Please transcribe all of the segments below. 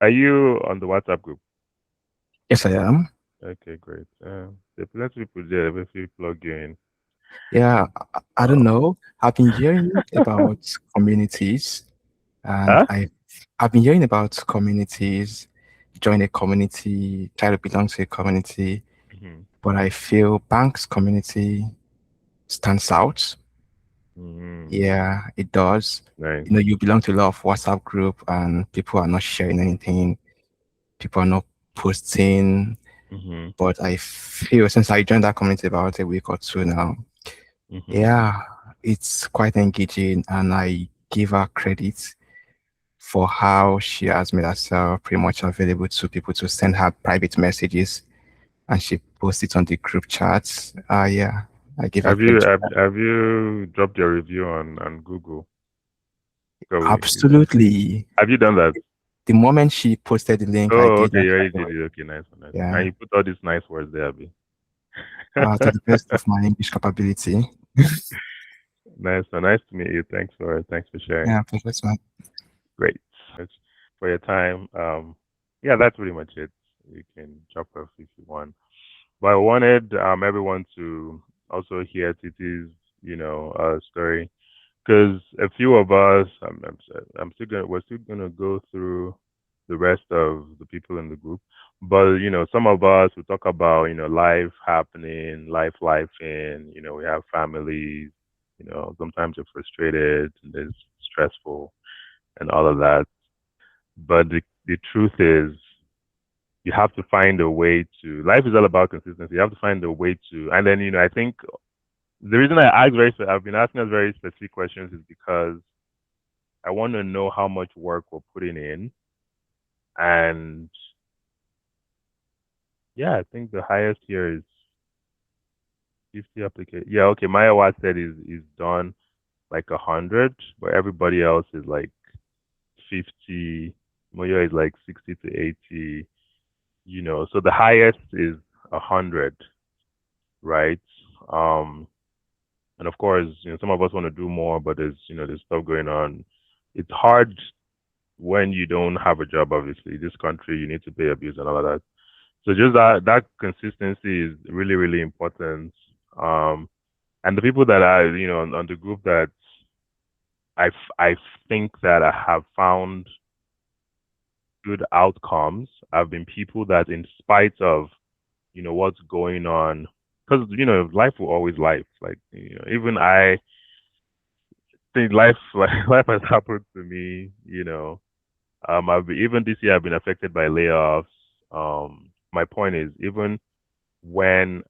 Are you on the WhatsApp group? Yes, I am. Okay, great. There are plenty of people there. If you plug you in. Yeah, I don't Um, know. I've been hearing about communities, and huh? I've been hearing about communities, join a community, try to belong to a community, Hmm. but I feel Bank's community stands out. Hmm. Yeah, it does. Nice. You belong to a lot of WhatsApp group, and people are not sharing anything. People are not posting. Hmm. But I feel since I joined that community about a week or two now, Hmm. yeah, it's quite engaging, and I give her credit for how she has made herself pretty much available to people to send her private messages, and she posts it on the group chats. Yeah, I give her Have you credit. have you dropped your review on Google? So Absolutely. have you done that? The moment she posted the link, I Oh, did okay, that you already right did away. it. Okay, nice one, nice one. And Yeah, you put all these nice words there, Abby. to the best of my English capability. Nice one. Nice to meet you. Thanks for sharing. Yeah, perfect one. Great. Thanks for your time. Yeah, that's pretty much it. You can drop off if you want. But I wanted everyone to also hear Titi's, story because a few of us, I'm still gonna, we're still gonna go through the rest of the people in the group. But some of us will talk about life happening, life in. We have families. Sometimes you're frustrated and it's stressful and all of that. But the truth is, you have to find a way to. Life is all about consistency. You have to find a way to, and then I think the reason I've been asking us very specific questions is because I want to know how much work we're putting in, and yeah, I think the highest here is 50 applications. Yeah, okay. Maya Watt said is done like 100, but everybody else is like 50. Moyo is like 60 to 80. So the highest is 100, right? Um, and of course, some of us want to do more, but there's stuff going on. It's hard when you don't have a job. Obviously, this country you need to pay your bills and all of that. So just that consistency is really really important. Um, and the people that are on the group that I think that I have found good outcomes have been people that, in spite of what's going on, because life will always life. Like even I think life like life has happened to me. Even this year I've been affected by layoffs. My point is, even when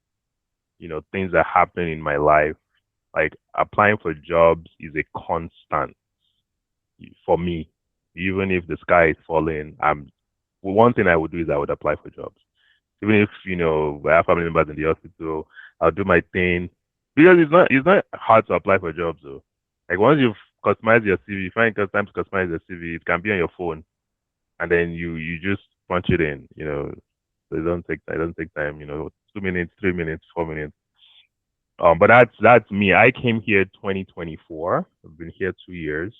things are happening in my life, like applying for jobs is a constant for me. Even if the sky is falling, one thing I would do is I would apply for jobs. Even if I have family members in the hospital, I'll do my thing because it's not hard to apply for jobs though. Like once you've customized your CV, you find time to customize your CV, it can be on your phone, and then you just punch it in. So it don't take time. 2 minutes, 3 minutes, 4 minutes. But that's me. I came here 2024. I've been here 2 years.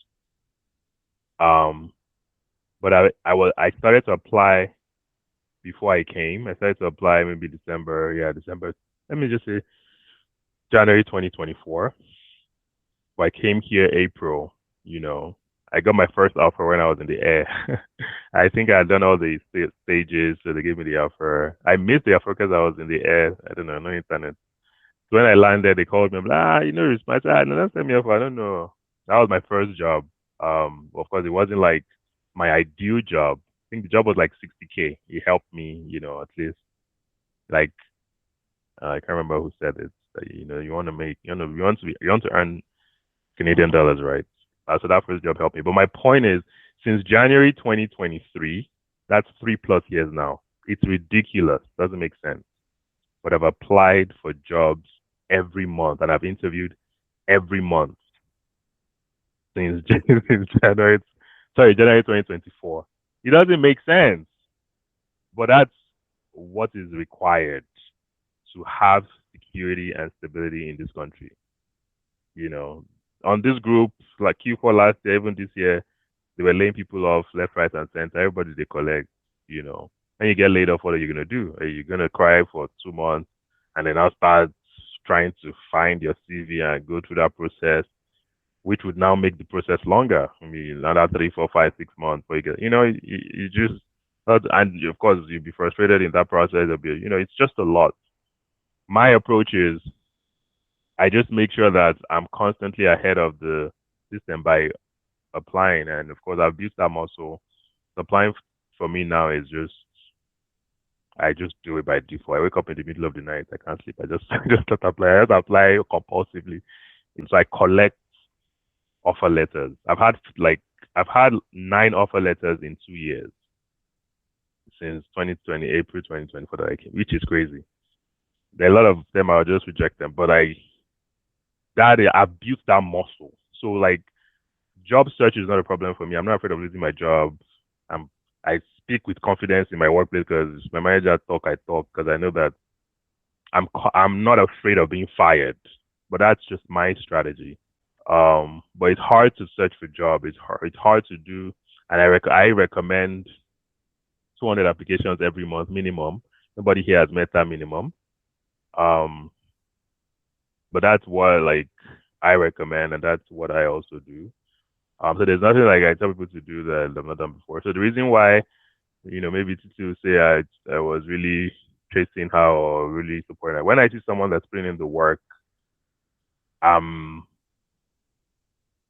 Um, but I started to apply before I came. I started to apply maybe December. Yeah, December. Let me just say January 2024. But I came here April. You know, I got my first offer when I was in the air. I think I had done all the stages, so they gave me the offer. I missed the offer because I was in the air. I don't know, no internet. So when I landed, they called me. I'm like, I said, no, don't send me offer. I don't know. That was my first job. Of course, it wasn't like my ideal job. I think the job was like 60K. It helped me, at least. Like I can't remember who said it. That, you want to make, you want to earn Canadian dollars, right? So that first job helped me. But my point is, since January 2023, that's 3+ years now. It's ridiculous. Doesn't make sense. But I've applied for jobs every month and I've interviewed every month since since January 2024. It doesn't make sense, but that's what is required to have security and stability in this country. You know, on this group, like Q4 last year, even this year, They were laying people off left, right, and center. Everybody they collect, you know. And you get laid off, what are you gonna do? Are you gonna cry for 2 months and then I'll start trying to find your CV and go through that process, which would now make the process longer. I mean, another 3, 4, 5, 6 months. But you get, you just, and of course, you'll be frustrated in that process. It'll be, it's just a lot. My approach is I just make sure that I'm constantly ahead of the system by applying. And of course, I've built that muscle. Applying for me now is just, I just do it by default. I wake up in the middle of the night. I can't sleep. I just just start apply. I just apply compulsively. So I collect offer letters. I've had 9 offer letters in 2 years since 2020, April 2024 that I came, which is crazy. There are a lot of them I'll just reject them, but I've built that muscle. So like job search is not a problem for me. I'm not afraid of losing my job. I speak with confidence in my workplace because my manager I talk because I know that I'm not afraid of being fired. But that's just my strategy. But it's hard to search for job. It's hard to do, and I recommend 200 applications every month minimum. Nobody here has met that minimum. Um, but that's what like I recommend, and that's what I also do. So there's nothing like I tell people to do that I've not done before. So the reason why, maybe to say I was really chasing her or really supporting her. When I see someone that's putting in the work, um,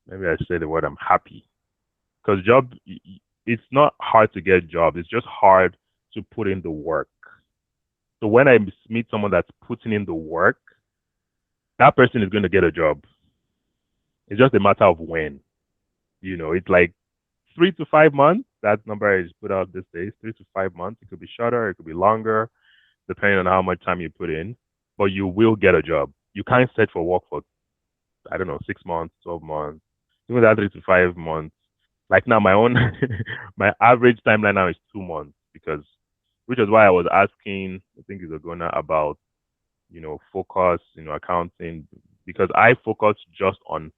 maybe I should say the word I'm happy. Because it's not hard to get jobs. It's just hard to put in the work. So when I meet someone that's putting in the work, that person is going to get a job. It's just a matter of when. It's like 3 to 5 months. That number is put out these days. 3 to 5 months. It could be shorter. It could be longer, depending on how much time you put in. But you will get a job. You can't search for work for, I don't know, 6 months, 12 months, even that 3 to 5 months. Like now, my own, my average timeline now is 2 months which is why I was asking, I think it's Agona about, focus, accounting, because I focus just on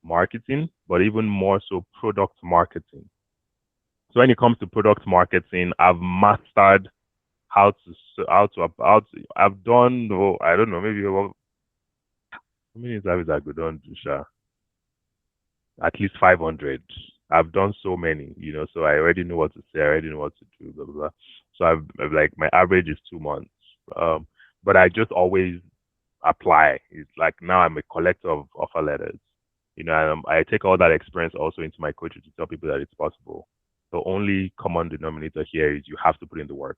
marketing, but even more so product marketing. So when it comes to product marketing, I've mastered I've done, I don't know, maybe how many interviews I could done, Sha? At least 500. I've done so many, so I already know what to say. I already know what to do, blah, blah, blah. So I've like, my average is 2 months. Um, but I just always apply. It's like now I'm a collector of offer letters. And I take all that experience also into my coaching to tell people that it's possible. The only common denominator here is you have to put in the work.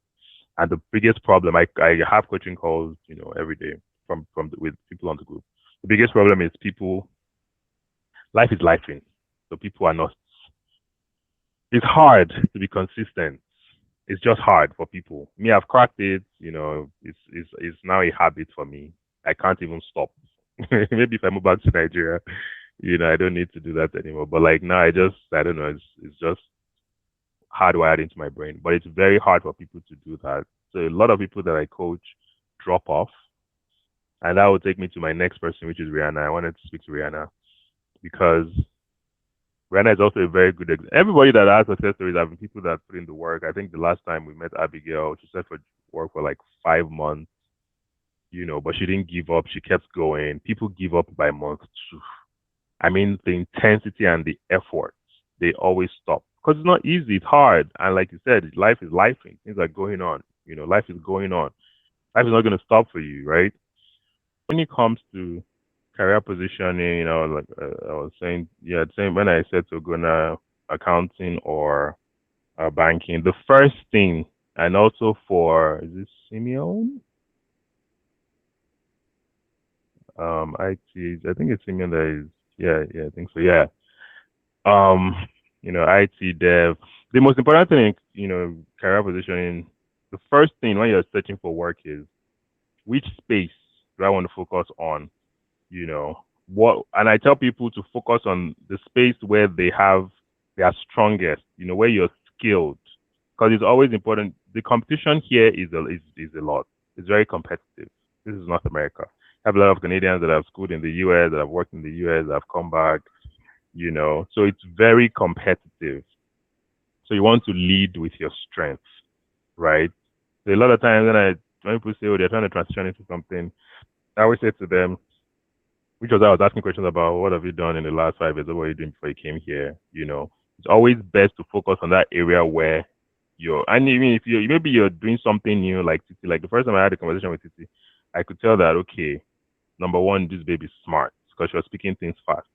And the biggest problem, I have coaching calls, every day with people on the group. The biggest problem is life is lifing. So people are not, it's hard to be consistent. It's just hard for people. Me, I've cracked it. It's now a habit for me. I can't even stop. Maybe if I move back to Nigeria, I don't need to do that anymore. But like now, I don't know. It's just hardwired into my brain. But it's very hard for people to do that. So a lot of people that I coach drop off, and that will take me to my next person, which is Rihanna. I wanted to speak to Rihanna because Rihanna is also a very good example. Everybody that has success stories have been people that put in the work. I think the last time we met Abigail, she said for work for like 5 months, but she didn't give up. She kept going. People give up by month 2. I mean, the intensity and the effort, they always stop because it's not easy. It's hard. And like you said, life is lifing. Things are going on. Life is going on. Life is not going to stop for you, right? When it comes to career positioning, like I was saying, yeah, same when I said to go to accounting or banking, the first thing, and also for, is this Simeon? IT, I think it's Simeon that is, yeah, I think so, yeah. Um, IT dev. The most important thing, career positioning, the first thing when you're searching for work is which space do I want to focus on? And I tell people to focus on the space where they are strongest, where you're skilled, because it's always important. The competition here is a lot. It's very competitive. This is North America. I have a lot of Canadians that have schooled in the US, that have worked in the US, that have come back. So it's very competitive. So you want to lead with your strengths, right? So a lot of times when people say, oh, they're trying to transition into something, I always say to them, which was I was asking questions about what have you done in the last 5 years, what were you doing before you came here? It's always best to focus on that area where and even if maybe you're doing something new, like Titi, like the first time I had a conversation with Titi, I could tell that, okay, number one, this baby's smart because she was speaking things fast.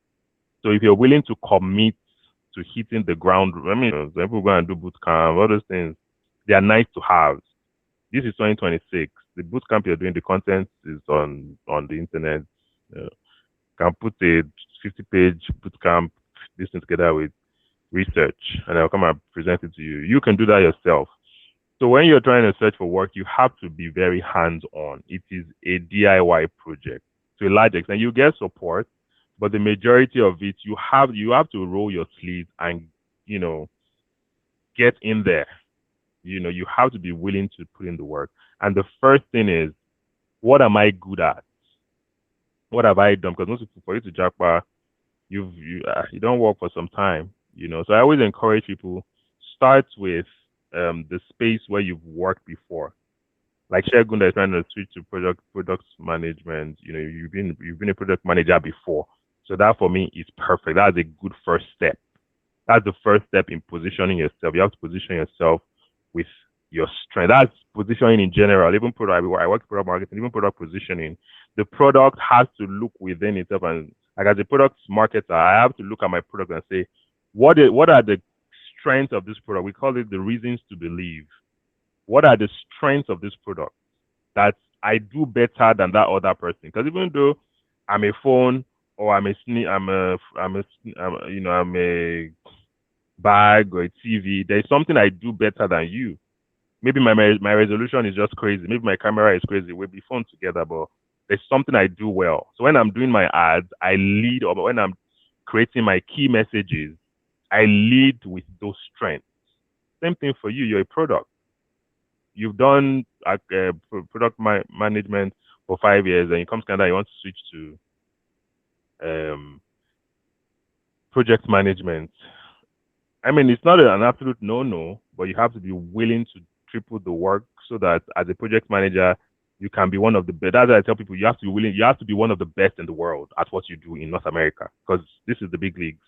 So if you're willing to commit to hitting the ground, I mean, when people go and do boot camp, all those things, they are nice to have. This is 2026. The boot camp you're doing, the content is on the internet. You can put a 50-page boot camp, this thing together with research, and I'll come and present it to you. You can do that yourself. So when you're trying to search for work, you have to be very hands-on. It is a DIY project to a large extent. You get support, but the majority of it, you have to roll your sleeves and get in there. You have to be willing to put in the work. And the first thing is, what am I good at? What have I done? Because most people, for you to jackpot, you don't work for some time. So I always encourage people, start with the space where you've worked before. Like Shegun is trying to switch to product management. You've been a product manager before, so that for me is perfect. That's a good first step. That's the first step in positioning yourself. You have to position yourself with your strength. That's positioning in general. Even product, I work product marketing, even product positioning. The product has to look within itself, and like as a product marketer, I have to look at my product and say, what are the strengths of this product? We call it the reasons to believe. What are the strengths of this product that I do better than that other person? Because even though I'm a phone or I'm a bag or a TV, there's something I do better than you. Maybe my resolution is just crazy. Maybe my camera is crazy. We'll be fun together, but there's something I do well. So when I'm doing my ads, I lead, or when I'm creating my key messages, I lead with those strengths. Same thing for you. You're a product. You've done product management for 5 years, and you come to Canada, you want to switch to project management. I mean, it's not an absolute no-no, but you have to be willing to triple the work so that as a project manager, you can be one of the best. That's why I tell people you have to be willing. You have to be one of the best in the world at what you do in North America, because this is the big leagues.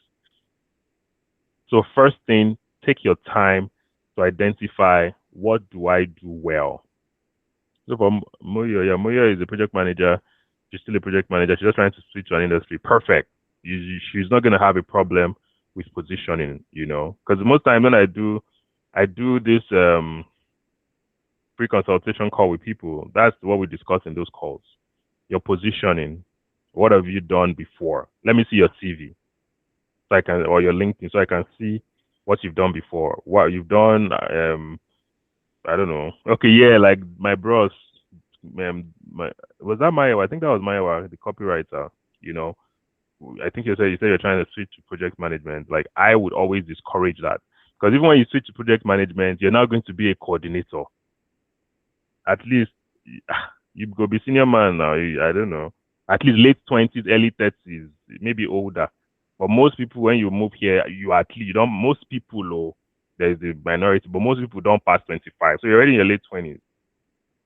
So first thing, take your time to identify what do I do well. So for Moyo is a project manager. She's still a project manager. She's just trying to switch to an industry. Perfect. She's not going to have a problem with positioning, because most times when I do this pre-consultation call with people, that's what we discuss in those calls. Your positioning. What have you done before? Let me see your CV, or your LinkedIn, so I can see what you've done before. What you've done. I don't know. Okay, yeah, like my bros. Was that Maya? I think that was Maya, the copywriter. I think you said you're trying to switch to project management. Like, I would always discourage that, because even when you switch to project management, you're now going to be a coordinator. At least you go be senior man now. I don't know. At least late 20s, early 30s, maybe older. But most people, when you move here, you don't. Most people, there's the minority, but most people don't pass 25. So you're already in your late 20s.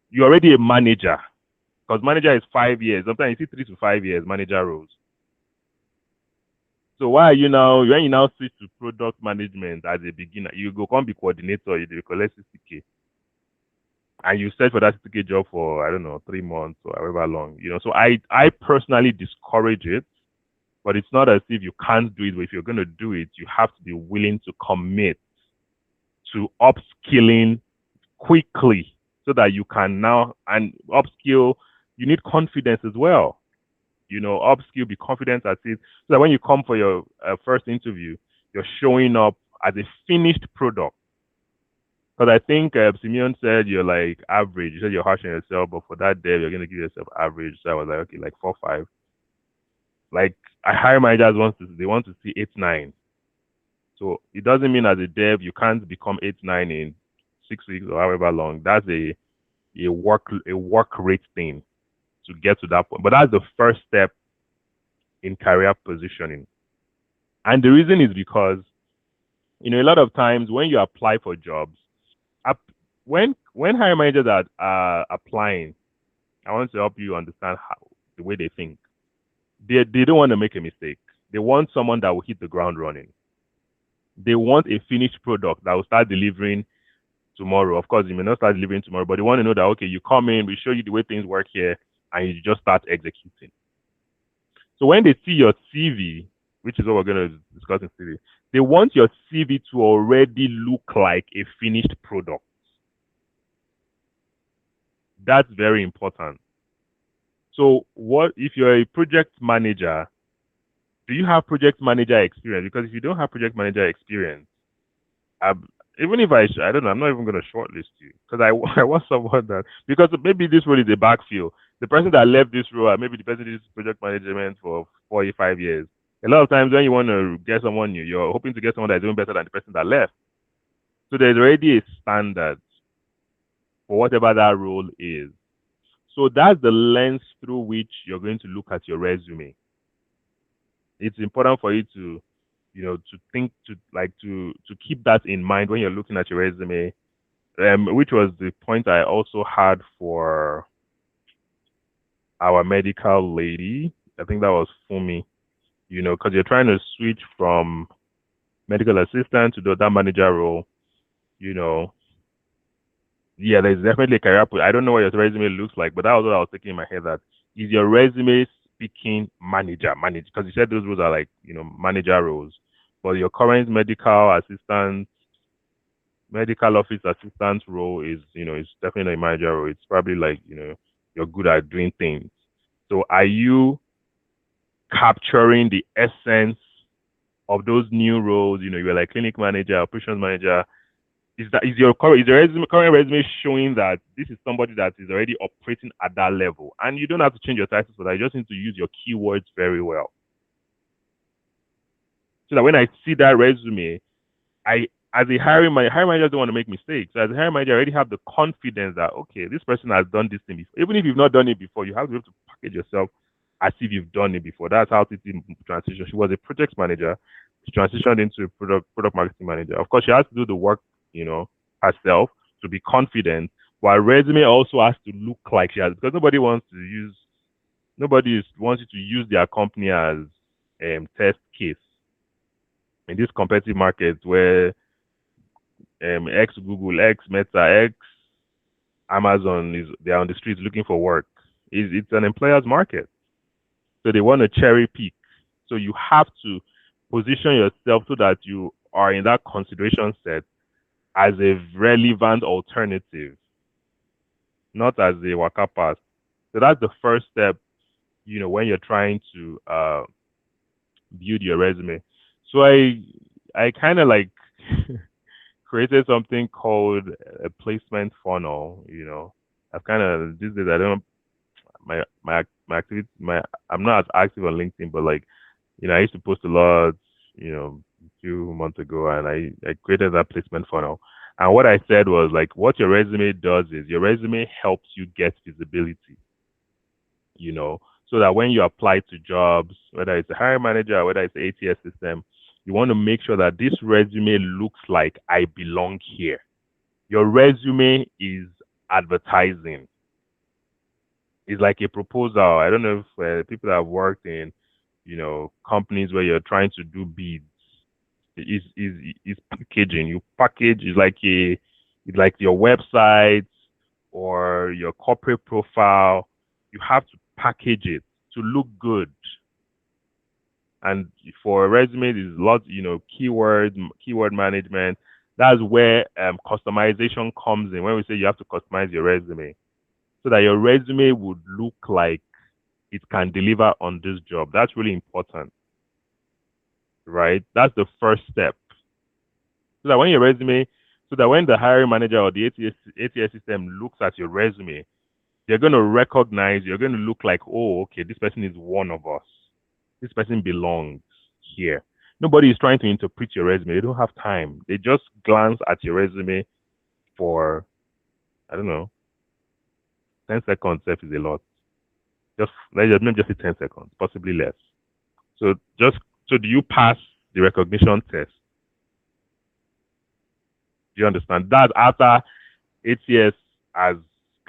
You're already a manager, because manager is 5 years. Sometimes you see 3 to 5 years manager roles. So why are you now, when you now switch to product management as a beginner, you go come be coordinator, you collect 60K. And you search for that 60K job for, I don't know, 3 months or however long, So I personally discourage it, but it's not as if you can't do it. But if you're going to do it, you have to be willing to commit to upskilling quickly so that you can now, and upskill, you need confidence as well. Upskill, be confident at it, so that when you come for your first interview, you're showing up as a finished product. Because I think Simeon said you're like average. You said you're harsh on yourself, but for that dev, you're going to give yourself average. So I was like, okay, like 4, 5. Like, I hire managers they want to see 8, 9. So it doesn't mean as a dev you can't become 8, 9 in 6 weeks or however long. That's a work rate thing to get to that point. But that's the first step in career positioning. And the reason is because, a lot of times when you apply for jobs, up, when hiring managers are applying, I want to help you understand how the way they think. They don't want to make a mistake. They want someone that will hit the ground running. They want a finished product that will start delivering tomorrow. Of course, you may not start delivering tomorrow, but they want to know that, okay, you come in, we show you the way things work here, and you just start executing. So when they see your CV, which is what we're going to discuss in CV, they want your CV to already look like a finished product. That's very important. So what if you're a project manager? Do you have project manager experience? Because if you don't have project manager experience, even if I don't know, I'm not even going to shortlist you because I want someone that, because maybe this role is a backfill. The person that left this role, maybe the person did project management for 45 years. A lot of times when you want to get someone new, you're hoping to get someone that's doing better than the person that left. So there's already a standard for whatever that role is. So that's the lens through which you're going to look at your resume. It's important for you to, to think to keep that in mind when you're looking at your resume. Which was the point I also had for our medical lady. I think that was Fumi. Because you're trying to switch from medical assistant to that manager role. Yeah, there's definitely a career. I don't know what your resume looks like, but that was what I was thinking in my head. That is your resume speaking manager, because you said those roles are like manager roles, but your current medical office assistant role is it's definitely a manager role. It's probably like you're good at doing things. So are you capturing the essence of those new roles? You're like clinic manager, operations manager. Is your current resume showing that this is somebody that is already operating at that level? And you don't have to change your titles for that. You just need to use your keywords very well. So that when I see that resume, as a hiring manager don't want to make mistakes. So as a hiring manager, I already have the confidence that, okay, this person has done this thing before. Even if you've not done it before, you have to be able to package yourself as if you've done it before. That's how Titi transitioned. She was a project manager. She transitioned into a product marketing manager. Of course, she has to do the work, herself to be confident. While resume also has to look like she has, because nobody wants you to use their company as test case in this competitive market where X Google, X Meta, X Amazon they're on the streets looking for work. It's an employer's market, so they want to cherry pick. So you have to position yourself so that you are in that consideration set as a relevant alternative, not as a waka pass. So that's the first step, when you're trying to build your resume. So I kind of like created something called a placement funnel. I've kind of these days I don't my activity I'm not as active on LinkedIn, but like I used to post a lot, a few months ago, and I created that placement funnel. And what I said was like, what your resume does is your resume helps you get visibility. So that when you apply to jobs, whether it's a hiring manager or whether it's the ATS system, you want to make sure that this resume looks like I belong here. Your resume is advertising. It's like a proposal. I don't know if people that have worked in, companies where you're trying to do bids. Is packaging. You package is like your website or your corporate profile. You have to package it to look good. And for a resume, there's lots, keyword management. That's where customization comes in. When we say you have to customize your resume, so that your resume would look like it can deliver on this job. That's really important, right? That's the first step. So that when the hiring manager or the ATS system looks at your resume, they're going to recognize, you're going to look like, oh, okay, this person is one of us. This person belongs here. Nobody is trying to interpret your resume. They don't have time. They just glance at your resume for, I don't know, 10 seconds is a lot. Maybe just say 10 seconds, possibly less. So do you pass the recognition test. Do you understand? That after ATS has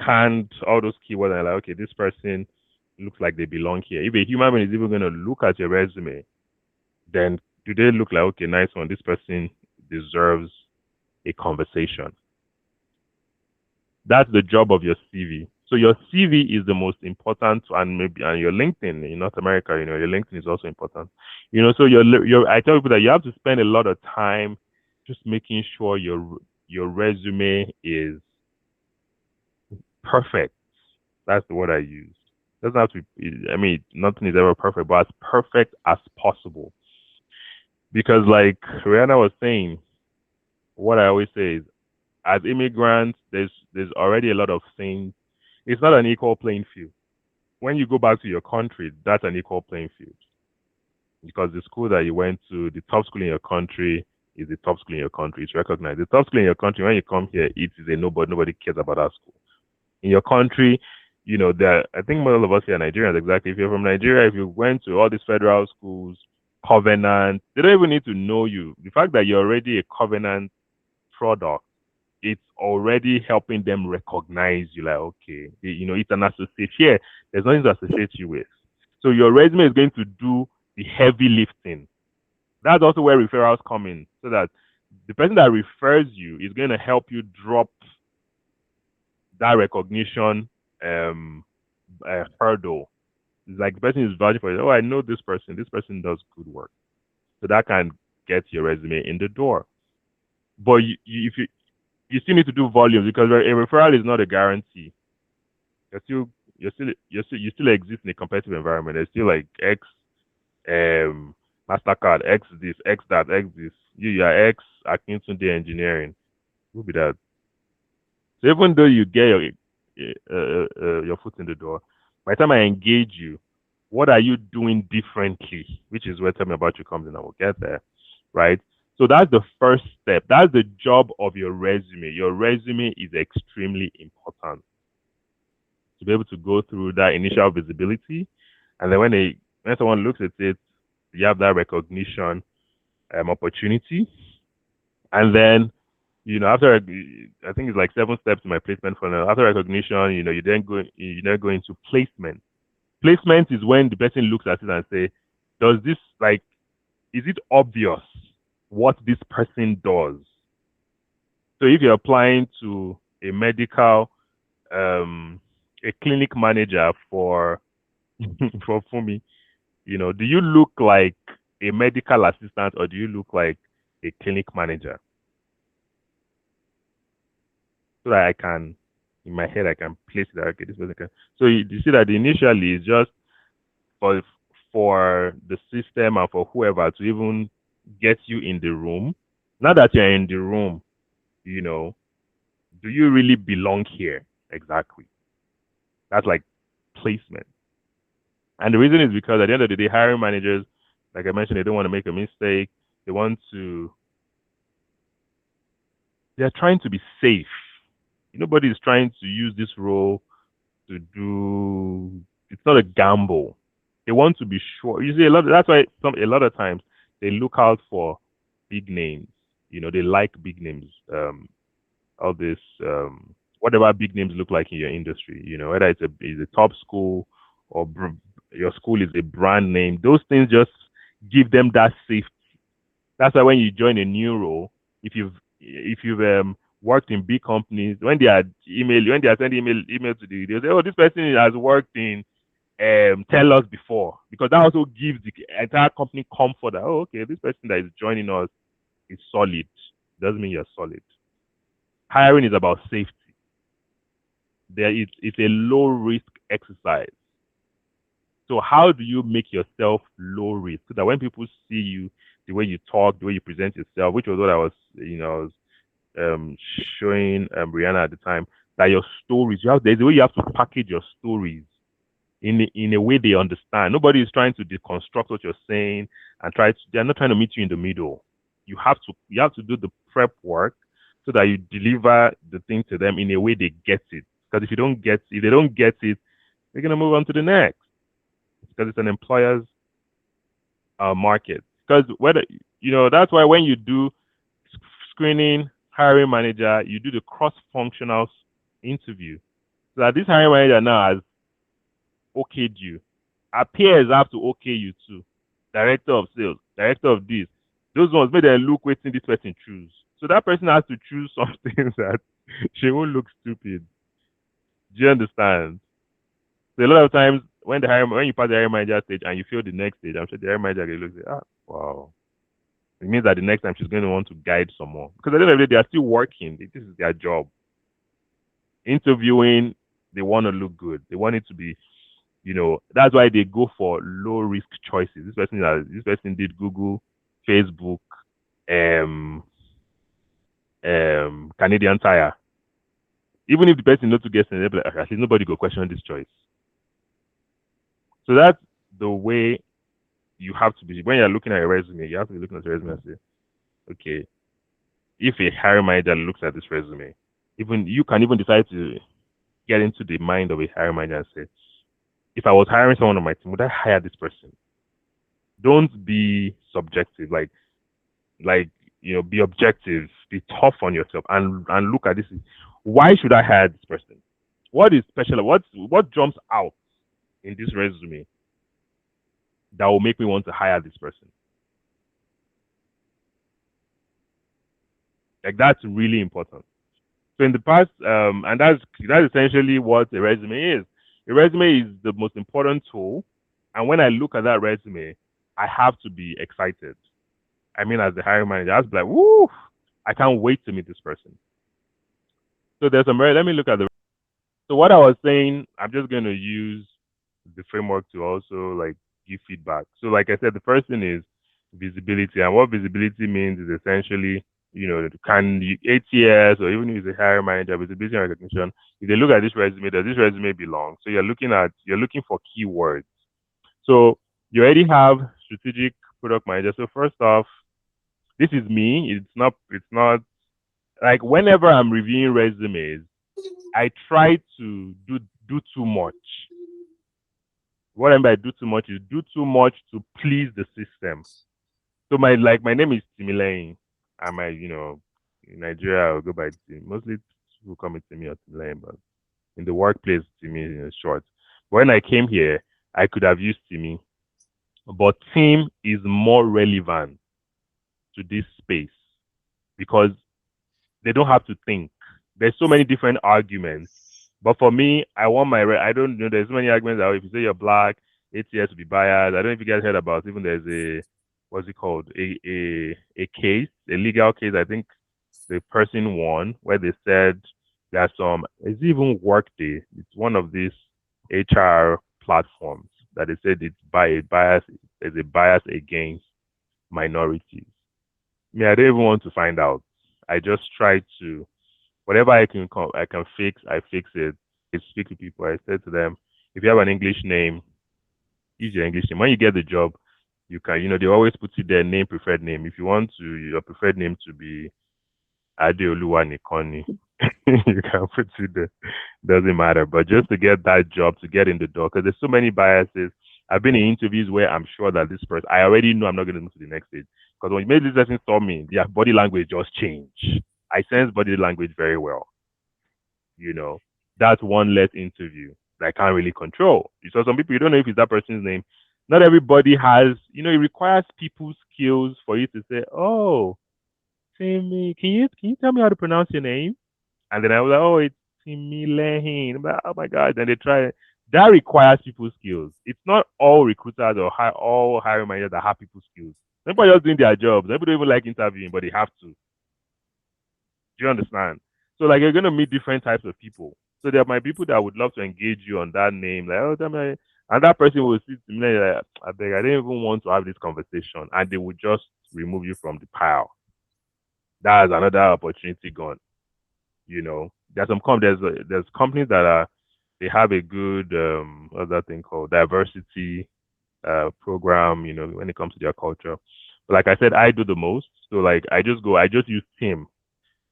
scanned all those keywords and like, okay, this person looks like they belong here. If a human being is even going to look at your resume, then do they look like, okay, nice one, this person deserves a conversation? That's the job of your CV. So your CV is the most important, and maybe and your LinkedIn in North America, your LinkedIn is also important. So your I tell people that you have to spend a lot of time just making sure your resume is perfect. That's the word I use. It doesn't have to be, I mean, nothing is ever perfect, but as perfect as possible. Because like Rihanna was saying, what I always say is, as immigrants, there's already a lot of things. It's not an equal playing field. When you go back to your country, that's an equal playing field. Because the school that you went to, the top school in your country is the top school in your country. It's recognized. The top school in your country, when you come here, it is a nobody cares about that school. In your country, I think most of us here are Nigerians, exactly. If you're from Nigeria, if you went to all these federal schools, Covenant, they don't even need to know you. The fact that you're already a Covenant product, it's already helping them recognize you. Like, okay, it's an associate here. There's nothing to associate you with. So your resume is going to do the heavy lifting. That's also where referrals come in, so that the person that refers you is going to help you drop that recognition hurdle. It's like the person is vouching for you. Oh, I know this person. This person does good work. So that can get your resume in the door. But if you still need to do volumes, because a referral is not a guarantee. You still exist in a competitive environment. There's still like X Mastercard, X this, X that, X this. You are X Akintunde Engineering. Who be that? So even though you get your foot in the door, by the time I engage you, what are you doing differently? Which is where Tell Me About You comes in, and we'll get there, right? So that's the first step. That's the job of your resume. Your resume is extremely important to be able to go through that initial visibility, and then when someone looks at it, you have that recognition opportunity, and then after I think it's like 7 steps in my placement funnel. After recognition, you then go into placement. Placement is when the person looks at it and say, does this is it obvious what this person does? So if you're applying to a medical, a clinic manager for for Fumi, do you look like a medical assistant or do you look like a clinic manager? So that I can, in my head, I can place it. Okay, this person can. So you see that initially it's just for the system and for whoever to even get you in the room. Now that you're in the room, do you really belong here? Exactly. That's like placement. And the reason is because at the end of the day, hiring managers, like I mentioned, they don't want to make a mistake. They want to, they're trying to be safe. Nobody is trying to use this role to do, it's not a gamble. They want to be sure. You see, that's why a lot of times they look out for big names. They like big names. All this, whatever big names look like in your industry, whether it's a top school or your school is a brand name, those things just give them that safety. That's why when you join a new role, if you've worked in big companies, when they are sending email to they'll say, oh, this person has worked in tell us before, because that also gives the entire company comfort that, oh, okay, this person that is joining us is solid. Doesn't mean you're solid. Hiring is about safety. It's a low risk exercise. So how do you make yourself low risk so that when people see you, the way you talk, the way you present yourself, which was what I was showing Brianna at the time, that your stories, there's a way you have to package your stories in a way they understand. Nobody is trying to deconstruct what you're saying and they're not trying to meet you in the middle. You have to do the prep work so that you deliver the thing to them in a way they get it. Because if they don't get it, they're gonna move on to the next. Because it's an employer's market. Because whether that's why when you do screening, hiring manager, you do the cross-functional interview. So that this hiring manager now has okayed you. Our peers have to okay you too. Director of sales, director of this. Those ones make them look waiting this person choose. So that person has to choose something that she won't look stupid. Do you understand? So a lot of times when you pass the hiring manager stage and you fail the next stage, I'm sure the hiring manager will look and say, wow. It means that the next time she's going to want to guide someone. Because at the end of the day, they are still working. This is their job. Interviewing, they want to look good. They want it to be, that's why they go for low risk choices. This person did Google, Facebook, um, Canadian Tire. Even if the person not to get in, like, at least nobody go question this choice. So that's the way you have to be. When you're looking at your resume, you have to be looking at your resume and say, okay, if a hiring manager looks at this resume, even you can even decide to get into the mind of a hiring manager and say, if I was hiring someone on my team, would I hire this person? Don't be subjective. Be objective, be tough on yourself, and look at this. Why should I hire this person? What is special? What jumps out in this resume that will make me want to hire this person? Like, that's really important. So in the past, and that's essentially what a resume is. A resume is the most important tool, and when I look at that resume, I have to be excited. I mean, as the hiring manager, I was like, "Woo! I can't wait to meet this person." So there's some. Let me look at the. So what I was saying, I'm just going to use the framework to also like give feedback. So like I said, the first thing is visibility, and what visibility means is essentially, can you ATS or even if it's a hiring manager, visibility and recognition. If they look at this resume, does this resume belong? So you're looking for keywords. So you already have strategic product manager. So first off, this is me. It's not like whenever I'm reviewing resumes, I try to do too much. What I mean by do too much is do too much to please the system. So my name is Timilein. I'm in Nigeria I'll go by Tim. Mostly people call me Timmy or Timilein, but in the workplace Timmy is short. When I came here, I could have used Timmy, but Tim is more relevant to this space because they don't have to think. There's so many different arguments. But for me, I don't know, there's so many arguments that if you say you're black, ATS will be biased. I don't know if you guys heard about, even there's what's it called? A case, a legal case. I think the person won where they said there's it's even Workday. It's one of these HR platforms that they said there's a bias against minorities. I don't even want to find out. I just try to whatever I can fix, I fix it. I speak to people. I said to them, if you have an English name, use your English name. When you get the job, you can, they always put it their name, preferred name. If you want your preferred name to be Adeoluwa Nikoni, you can put it there. Doesn't matter. But just to get that job, to get in the door, because there's so many biases. I've been in interviews where I'm sure that this person, I already know I'm not going to move to the next stage. Because when you made this person saw me, their body language just changed. I sense body language very well. That's one less interview that I can't really control. So some people, you don't know if it's that person's name. Not everybody has, it requires people's skills for you to say, oh, Timmy, can you tell me how to pronounce your name? And then I was like, oh, it's Timmy Lehin. Oh my God. Then they try. That requires people's skills. It's not all recruiters or all hiring managers that have people's skills. Everybody just doing their jobs. Everybody don't even like interviewing, but they have to. Do you understand? So like you're gonna meet different types of people. So there might be people that would love to engage you on that name, like, oh, tell me, and that person will sit to me like, I beg, I didn't even want to have this conversation, and they would just remove you from the pile. That's another opportunity gone. There's there's companies that they have a good what's that thing called diversity program. When it comes to their culture. But like I said, I do the most. So like I just use Team.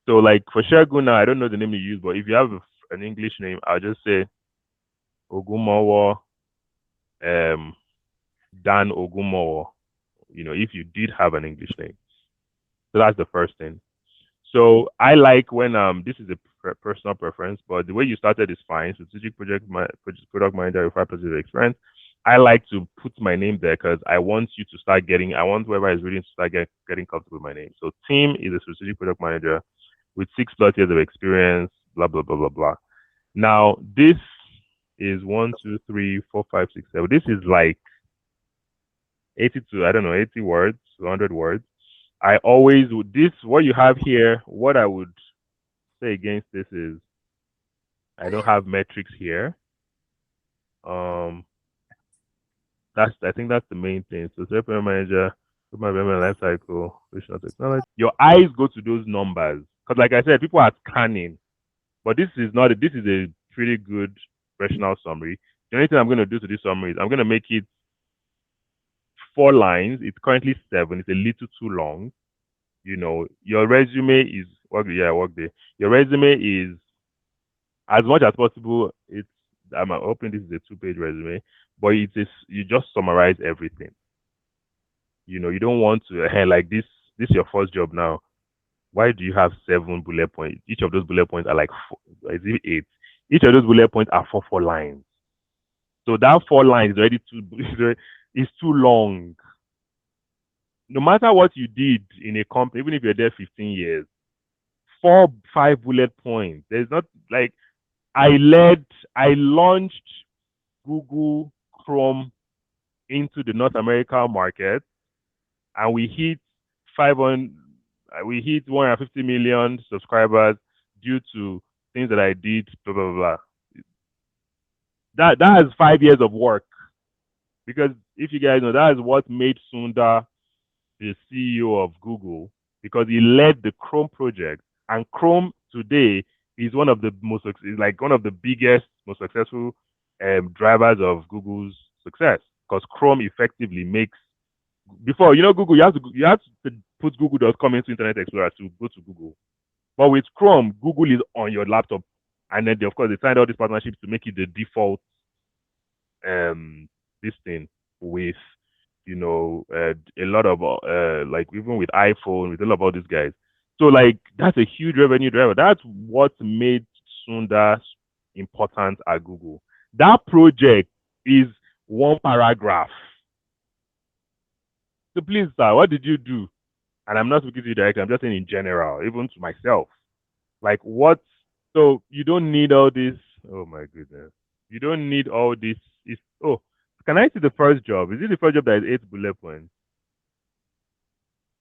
So like for Shagun now, I don't know the name you use, but if you have an English name, I'll just say Ogumowo, Dan Ogumowo. if you did have an English name. So that's the first thing. So I like when this is a personal preference, but the way you started is fine. Strategic product manager with 5 years experience. I like to put my name there because I want you to start getting. I want whoever is reading to start getting comfortable with my name. So Tim is a strategic product manager with 6 plus years of experience. Blah blah blah blah blah. Now this is 1, 2, 3, 4, 5, 6, 7. This is like 80 to I don't know 80 words, 100 words. I always would this what you have here. What I would say against this is I don't have metrics here. Um, I think that's the main thing. So CRM manager, my life cycle, operational technology. Your eyes go to those numbers because, like I said, people are scanning, but this is not. This is a pretty good professional summary. The only thing I'm going to do to this summary is I'm going to make it 4 lines. It's currently 7. It's a little too long. Your resume is work. Yeah, work day. Your resume is as much as possible. I'm hoping this is a 2-page resume, but you just summarize everything. You don't want to like this. This is your first job now. Why do you have 7 bullet points? Each of those bullet points are like 8. Each of those bullet points are 4 lines. So that 4 lines is already it's too long. No matter what you did in a company, even if you're there 15 years, 4, 5 bullet points. There's not like I launched Google Chrome into the North American market, and we hit 150 million subscribers due to things that I did. Blah blah blah. That is 5 years of work, because if you guys know, that is what made Sundar the CEO of Google, because he led the Chrome project, and Chrome today is one of the one of the biggest, most successful drivers of Google's success, because Chrome effectively makes before Google, you have to put google.com into Internet Explorer to go to Google, but with Chrome, Google is on your laptop, and then of course they signed all these partnerships to make it the default this thing with a lot of like even with iPhone, with a lot of all these guys. So like that's a huge revenue driver. That's what made Sundar important at Google. That project is 1 paragraph. So please, sir, what did you do? And I'm not speaking to you directly. I'm just saying in general, even to myself. Like what? So you don't need all this. Oh my goodness, you don't need all this. Can I see the first job? Is it the first job that is 8 bullet points?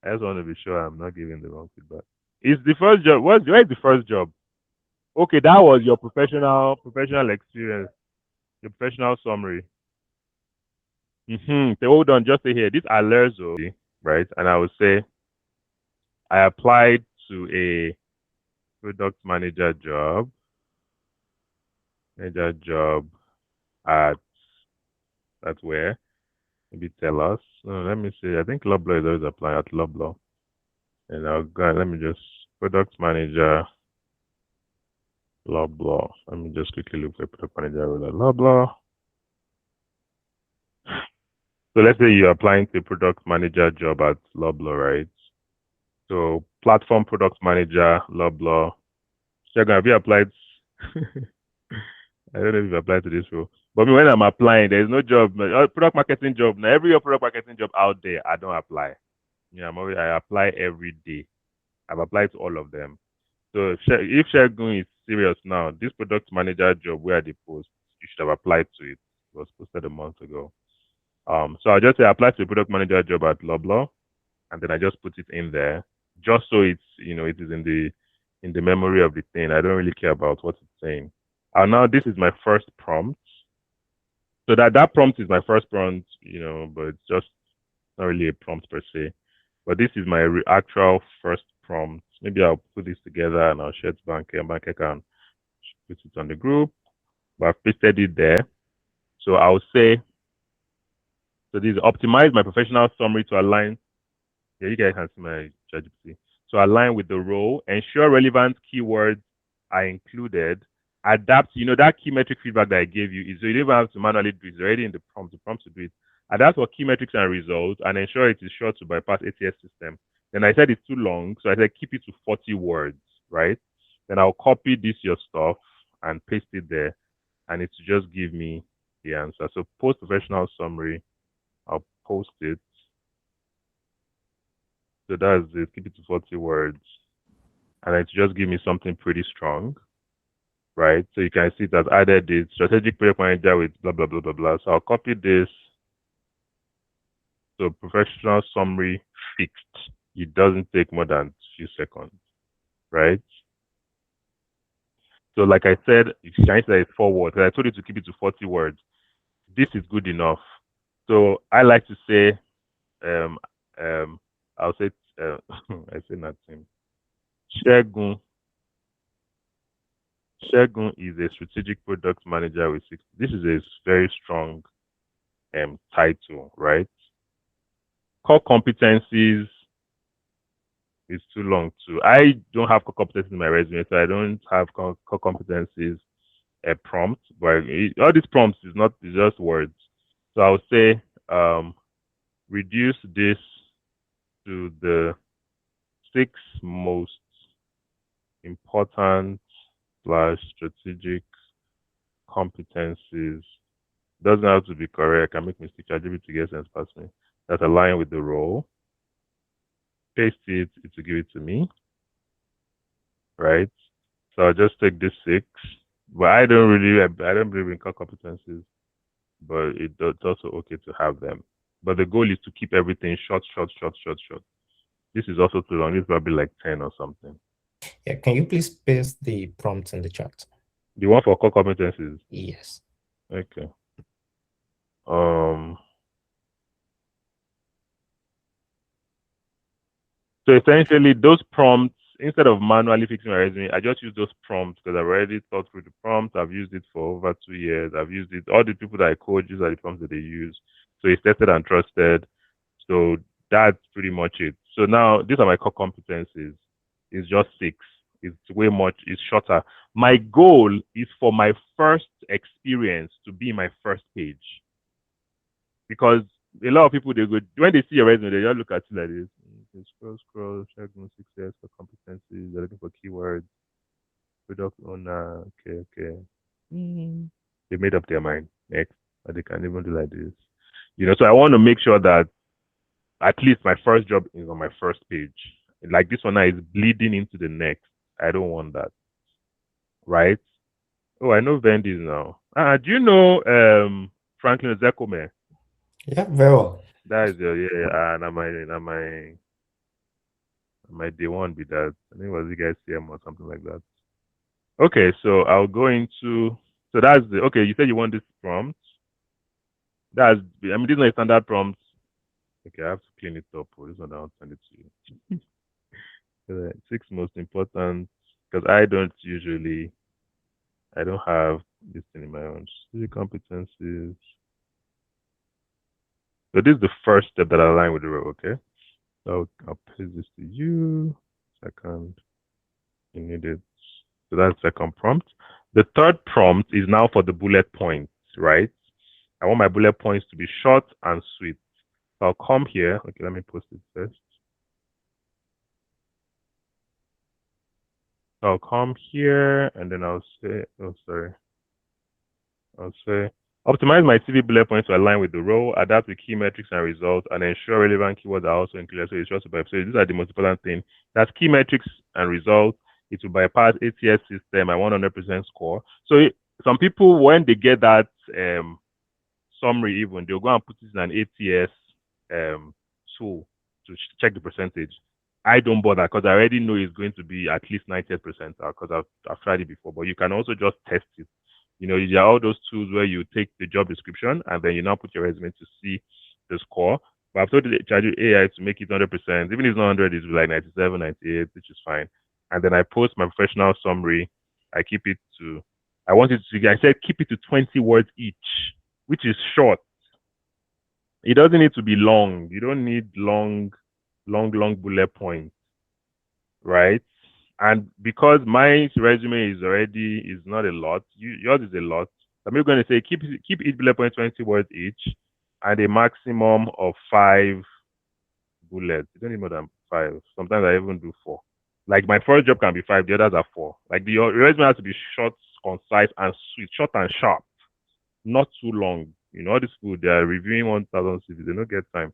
I just want to be sure I'm not giving the wrong feedback. Is the first job? Where's the first job? Okay, that was your professional experience, your professional summary. So hold on, just say here. This Alerzo, right? And I would say I applied to a product manager job. At where? Maybe tell us. Let me see. I think Loblaw is always applying at Loblaw. And I'll go. Let me just product manager Loblaw. Let me just quickly look for product manager role at Loblaw. So let's say you're applying to a product manager job at Loblaw, right? So platform product manager Loblaw. Shagun, have you applied? I don't know if you've applied to this role. But when I'm applying, there's no job. Product marketing job. Now, every product marketing job out there, I don't apply. Yeah, I apply every day. I've applied to all of them. So if Shagun is serious now, this product manager job where the post, you should have applied to it. It was posted a month ago. So I'll just say apply to a product manager job at Loblaw, and then I just put it in there, just so it is in the memory of the thing. I don't really care about what it's saying. And now this is my first prompt. So that prompt is my first prompt, but it's just not really a prompt per se. But this is my actual first prompt. Maybe I'll put this together and I'll share it to bank account, put it on the group. But I've pasted it there. So I'll say, so this is optimize my professional summary to align. Yeah, you guys can see my ChatGPT. So align with the role, ensure relevant keywords are included, adapt. That key metric feedback that I gave you is, so you don't even have to manually do it. It's already in the prompt to do it. And that's for key metrics and results, and ensure it is short to bypass ATS system. Then I said it's too long, so I said keep it to 40 words, right? Then I'll copy this your stuff and paste it there, and it will just give me the answer. So post professional summary, I'll post it. So that's it. Keep it to 40 words, and it just give me something pretty strong, right? So you can see that added this strategic project manager with blah blah blah blah blah. So I'll copy this. So professional summary fixed. It doesn't take more than a few seconds, right? So like I said, if you can say it's 4 words, I told you to keep it to 40 words. This is good enough. So I like to say, um, I'll say, I say nothing. Shegun, Shegun is a strategic product manager with six. This is a very strong title, right? Core competencies is too long too. I don't have core competencies in my resume, so I don't have core competencies a prompt, but all these prompts is not it's just words. So I'll say reduce this to the 6 most important slash strategic competencies. Doesn't have to be correct. I can make mistakes. ChatGPT gets sense past me. That align with the role. Paste it to give it to me, right? So I'll just take this 6. But I don't believe in core competencies, but it's also okay to have them. But the goal is to keep everything short, short, short, short, short. This is also too long. This is probably like 10 or something. Yeah, can you please paste the prompts in the chat? The one for core competencies? Yes. Okay. So essentially, those prompts, instead of manually fixing my resume, I just use those prompts because I've already thought through the prompts. I've used it for over 2 years. I've used it. All the people that I coach, these are the prompts that they use. So it's tested and trusted. So that's pretty much it. So now these are my core competencies. It's just 6. It's way much. It's shorter. My goal is for my first experience to be my first page, because a lot of people, they go when they see your resume, they just look at you like this. Scroll, check on success for competencies. They're looking for keywords. Product owner. Okay. They made up their mind. Next, or they can even do like this. So I want to make sure that at least my first job is on my first page. Like this one now is bleeding into the next. I don't want that. Right? Oh, I know Vendy's now. Do you know Franklin Zekome? Yeah, very well. That is my day one be that. I think it was you guys CM or something like that. Okay, so I'll go into that's the okay. You said you want this prompt. This is not a standard prompt. Okay, I have to clean it up. This one I'll send it to you. 6 most important, because I don't have this thing in my own competencies. So this is the first step that I align with the role. Okay, so I'll paste this to you. Second, you need it. So that's the second prompt. The third prompt is now for the bullet points, right? I want my bullet points to be short and sweet. So I'll come here. Okay, let me post it first. So I'll come here and then I'll say, I'll say, optimize my CV bullet points to align with the role, adapt with key metrics and results, and ensure relevant keywords are also included. So it's just about, so these are the most important things. That's key metrics and results. It will bypass ATS system. I want 100% score. So some people, when they get that summary, even they'll go and put it in an ATS tool to check the percentage. I don't bother because I already know it's going to be at least 90% because I've tried it before. But you can also just test it. There are all those tools where you take the job description and then you now put your resume to see the score. But I've told the AI to make it 100%. Even if it's not 100, it's like 97, 98, which is fine. And then I post my professional summary. I keep it to, I said keep it to 20 words each, which is short. It doesn't need to be long. You don't need long bullet points, right? And because my resume is not a lot, yours is a lot. I'm going to say keep each bullet point 20 words each, and a maximum of 5 bullets. You don't need more than 5. Sometimes I even do 4. Like my first job can be 5, the others are 4. Like your resume has to be short, concise, and sweet, short and sharp, not too long. You know, all these people, they are reviewing 1,000 CVs. They don't get time.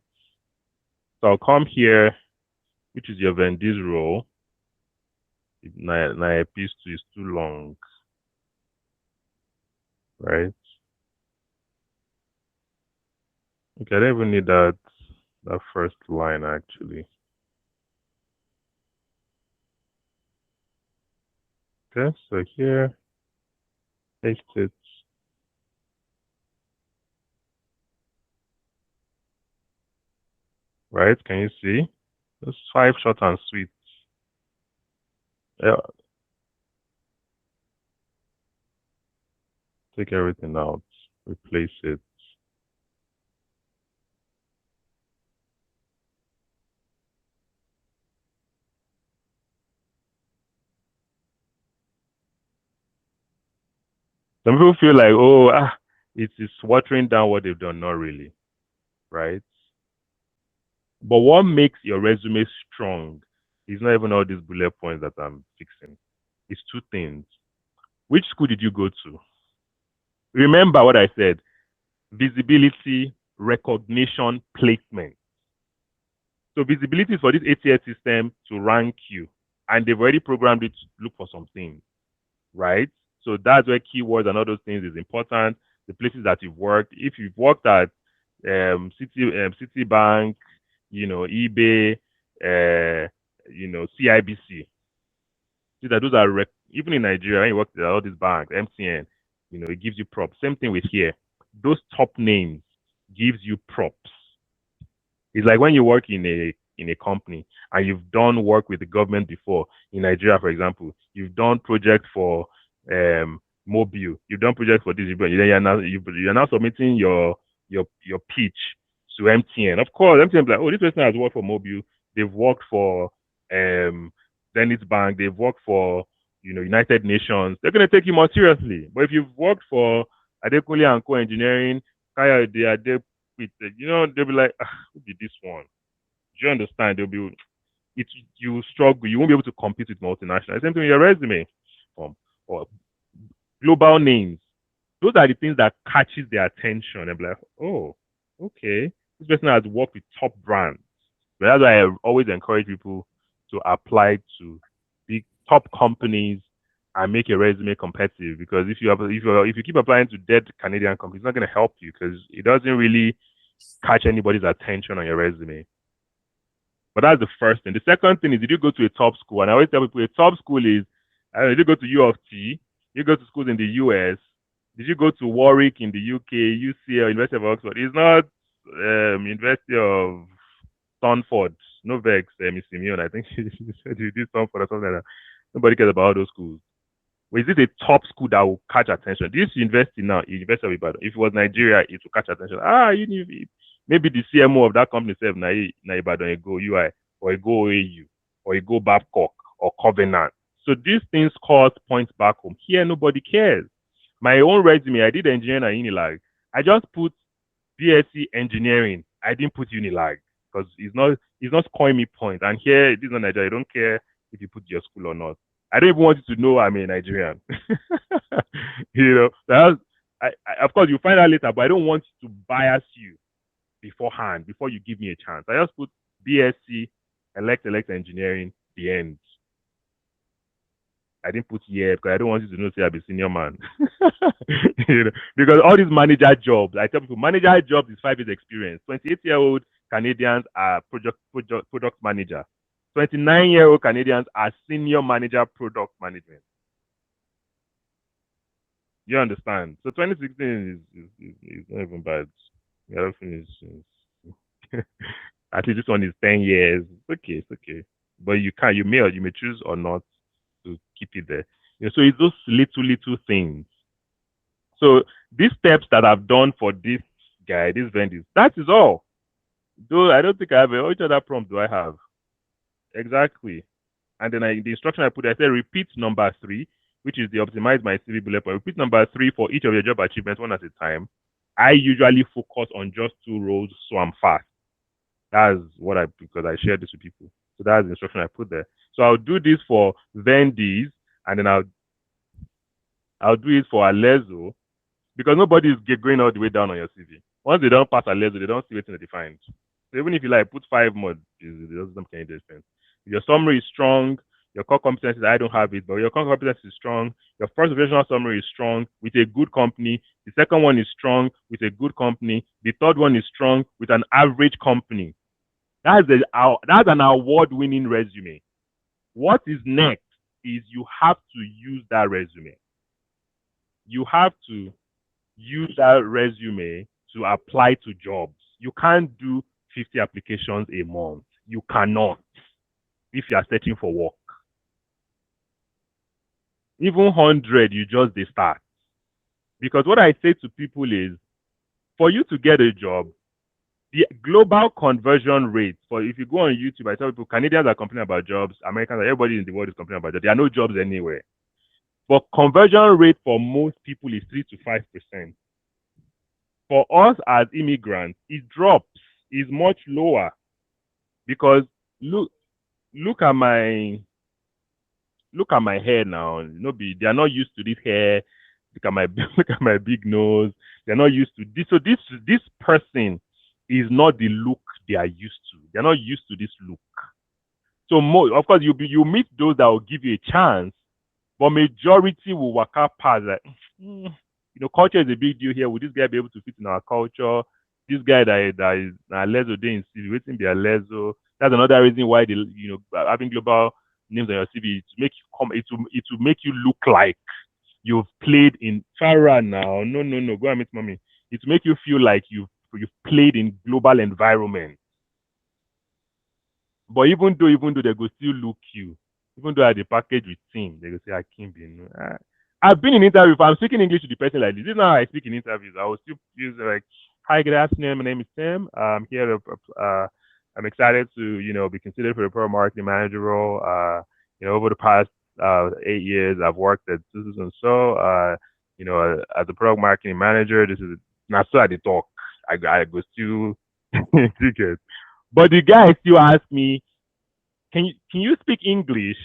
So I'll come here, which is your Vendi's role. My piece two is too long, right? Okay, I don't even need that first line actually. Okay, so here, paste it. Right? Can you see? Those 5 short and sweet. Yeah. Take everything out, replace it. Some people feel like, oh, it's watering down what they've done. Not really, right? But what makes your resume strong is not even all these bullet points that I'm fixing. It's 2 things. Which school did you go to? Remember what I said: visibility, recognition, placement. So visibility is for this ATS system to rank you, and they've already programmed it to look for something, right? So that's where keywords and all those things is important. The places that you've worked. If you've worked at Citibank, eBay, CIBC, see that those are even in Nigeria. When you work at all these banks, MTN, it gives you props. Same thing with here. Those top names gives you props. It's like when you work in a company and you've done work with the government before. In Nigeria, for example, you've done projects for Mobile, you've done projects for this, you're now submitting your pitch to MTN. Of course, MTN is like, oh, this person has worked for Mobile, they've worked for Zenith Bank, they've worked for United Nations. They're gonna take you more seriously. But if you've worked for Adekunle and Co Engineering, Kayode, they'll be like, who did this one? Do you understand? You struggle. You won't be able to compete with multinationals. Same thing with your resume, or global names. Those are the things that catches their attention. And be like, oh, okay, this person has worked with top brands. But that's why I always encourage people to apply to big top companies and make your resume competitive. Because if you keep applying to dead Canadian companies, it's not going to help you because it doesn't really catch anybody's attention on your resume. But that's the first thing. The second thing is, did you go to a top school? And I always tell people, a top school is, did you go to U of T? You go to schools in the US? Did you go to Warwick in the UK, UCL, University of Oxford? It's not University of Stanford. No vex, Simeon. I think you did Stanford or something like that. Nobody cares about those schools. Or is it a top school that will catch attention? This university now, University of Ibadan, if it was Nigeria, it will catch attention. Maybe the CMO of that company said, na Ibadan, go UI, or go AU, or go Babcock, or Covenant. So these things cause points back home. Here, nobody cares. My own resume, I did engineering at Unilag. I just put BSc engineering. I didn't put Unilag because it's not scoring me points. And here, this is not Nigeria. I don't care if you put your school or not. I don't even want you to know I'm a Nigerian. Of course, you find out later, but I don't want to bias you beforehand, before you give me a chance. I just put BSc, elect engineering, the end. I didn't put here because I don't want you to know say I'm a senior man. Because all these manager jobs, I tell people, manager jobs is 5 years experience. 28-year-old Canadians are product manager. 29-year-old Canadians are senior manager product management. You understand? So 2016 is not even bad. The other thing is at least this one is 10 years. It's okay. But you may choose or not to keep it there. So it's those little things. So these steps that I've done for this guy, this Vendis, that is all. Though I don't think I have which other prompt do I have? Exactly. And then the instruction I put, I said repeat number 3, which is the optimize my CV bullet point. Repeat number 3 for each of your job achievements, one at a time. I usually focus on just 2 rows, so I'm fast. That's what because I share this with people. So that's the instruction I put there. So I'll do this for Vendies, and then I'll do it for Alezo, because nobody is going all the way down on your CV. Once they don't pass Alezo, they don't see what's defined. So even if you like put 5 more, it doesn't make any difference. If your summary is strong, your core competencies, I don't have it, but your core competency is strong. Your first professional summary is strong with a good company. The second one is strong with a good company. The third one is strong with an average company. That's an award-winning resume. What is next is you have to use that resume. You have to use that resume to apply to jobs. You can't do 50 applications a month. You cannot if you are searching for work. Even 100, you just start. Because what I say to people is, for you to get a job, the global conversion rate for, if you go on YouTube, I tell people Canadians are complaining about jobs, Americans, everybody in the world is complaining about jobs. There are no jobs anywhere. But conversion rate for most people is 3 to 5%. For us as immigrants, it drops, is much lower, because look at my hair now. They are not used to this hair. Look at my big nose. They're not used to this. So this person is not the look they are used to. They're not used to this look. So of course you meet those that will give you a chance, but majority will walk out past like, culture is a big deal here. Will this guy be able to fit in our culture? This guy that is Alezo day in CV, waiting be Alezo. That's another reason why having global names on your CV to make you come. It will make you look like you've played in Farah now. No. Go and meet mommy. It will make you feel like you've played in global environment. But even though they go still look you, even though at the package with team, they go say Akim Binu. I've been in interview. If I'm speaking English to the person like this is not how I speak in interviews. I will still use like, "Hi, good afternoon. My name is Tim. I'm here. I'm excited to be considered for the pro marketing manager role. Over the past 8 years, I've worked at this and so. As a product marketing manager, this is not so at the talk. I go still ticket, but the guy still asked me, can you speak English?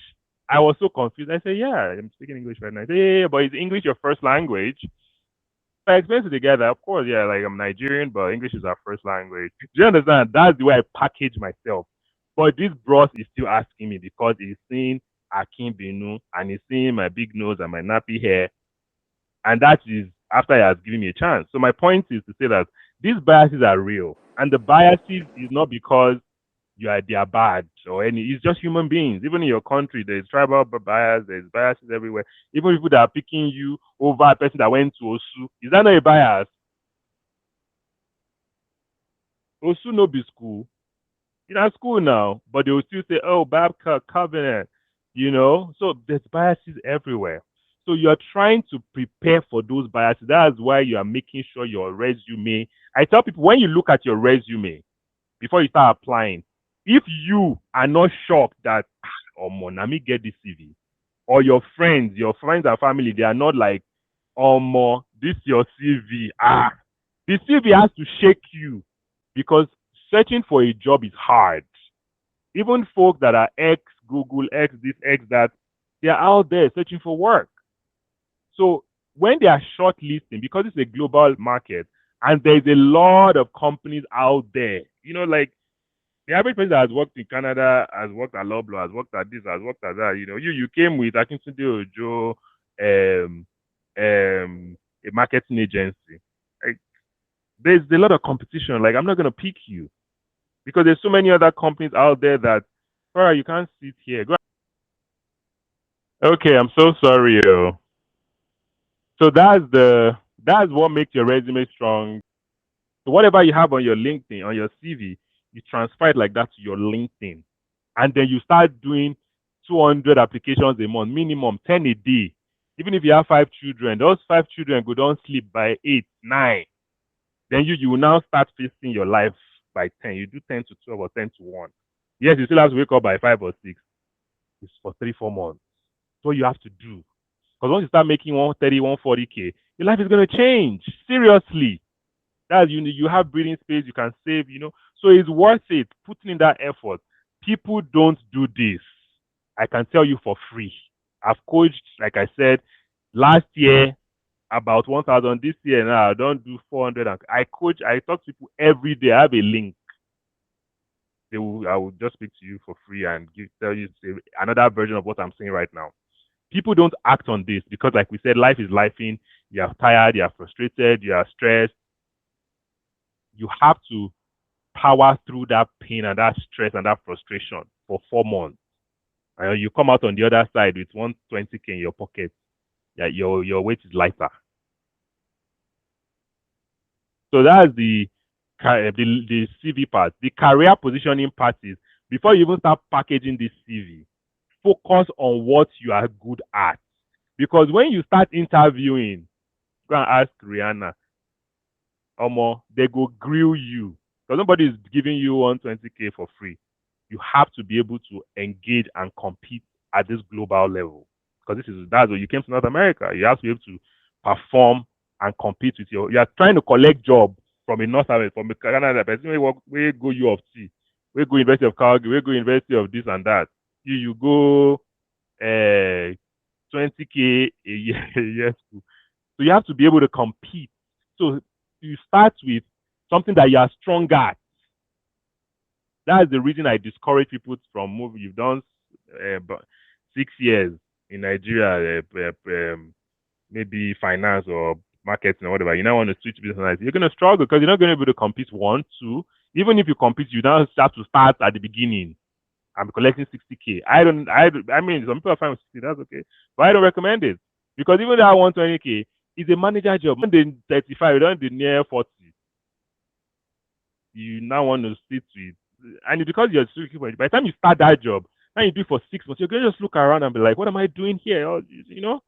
I was so confused. I said, yeah, I'm speaking English right now. I said, yeah, but is English your first language? So I explained to the guy that, of course, yeah, like I'm Nigerian, but English is our first language. Do you understand? That's the way I package myself. But this bros is still asking me because he's seeing Akim Binu and he's seeing my big nose and my nappy hair. And that is after he has given me a chance. So my point is to say that these biases are real. And the biases is not because they are bad or any. It's just human beings. Even in your country, there's tribal bias. There's biases everywhere. Even people that are picking you over a person that went to Osu, is that not a bias? Osu no be school. You're at school now, but they will still say, "Oh, Babcock Covenant," So there's biases everywhere. So you're trying to prepare for those biases. That's why you are making sure your resume. I tell people, when you look at your resume before you start applying, if you are not shocked that, oh, Monami get this CV, or your friends and family, they are not like, oh, this your CV. The CV has to shake you, because searching for a job is hard. Even folks that are ex Google, ex this, ex that, they are out there searching for work. So when they are shortlisting, because it's a global market and there's a lot of companies out there, like the average person that has worked in Canada, has worked at Loblaw, has worked at this, has worked at that. You came with Akintunde Ojo, a marketing agency. Like, there's a lot of competition. Like, I'm not gonna pick you because there's so many other companies out there that, all right, you can't sit here. Go. Okay, I'm so sorry. So that's what makes your resume strong. So whatever you have on your LinkedIn, on your CV, you transfer it like that to your LinkedIn. And then you start doing 200 applications a month, minimum 10 a day. Even if you have 5 children, those 5 children go down sleep by 8, 9. Then you will now start facing your life by 10. You do 10 to 12 or 10 to 1. Yes, you still have to wake up by 5 or 6. It's for 3, 4 months. That's what you have to do. Because once you start making 130, 140K, your life is going to change. Seriously. That's you have breathing space, you can save, So it's worth it putting in that effort. People don't do this. I can tell you for free. I've coached, like I said, last year about 1,000. This year now I don't do 400. I talk to people every day. I have a link. I will just speak to you for free and tell you another version of what I'm saying right now. People don't act on this because, like we said, life is lifing. You are tired, you are frustrated, you are stressed. You have to power through that pain and that stress and that frustration for 4 months. And you come out on the other side with 120K in your pocket. Yeah, your weight is lighter. So that's the CV part. The career positioning part is before you even start packaging this CV, focus on what you are good at. Because when you start interviewing, go and ask Rihanna, they go grill you. Because nobody is giving you 120K for free. You have to be able to engage and compete at this global level. Because that's what you came to North America. You have to be able to perform and compete with you are trying to collect job from a North America, from a Canada person we go U of T, we go University of Calgary, we go University of this and that. You go 20K a year school. So you have to be able to compete. So you start with something that you are strong at. That's the reason I discourage people from moving. You've done 6 years in Nigeria, maybe finance or marketing or whatever. You now want to switch business. You're going to struggle because you're not going to be able to compete. 1, 2. Even if you compete, you now have to start at the beginning. I'm collecting 60K. I mean, some people are fine with 60. That's okay, but I don't recommend it because even that 120K is a manager job. When they 35, you don't near 40. You now want to sit with, and because you're looking for it, by the time you start that job, now you do it for 6 months, you're going to just look around and be like, what am I doing here? Or, you're not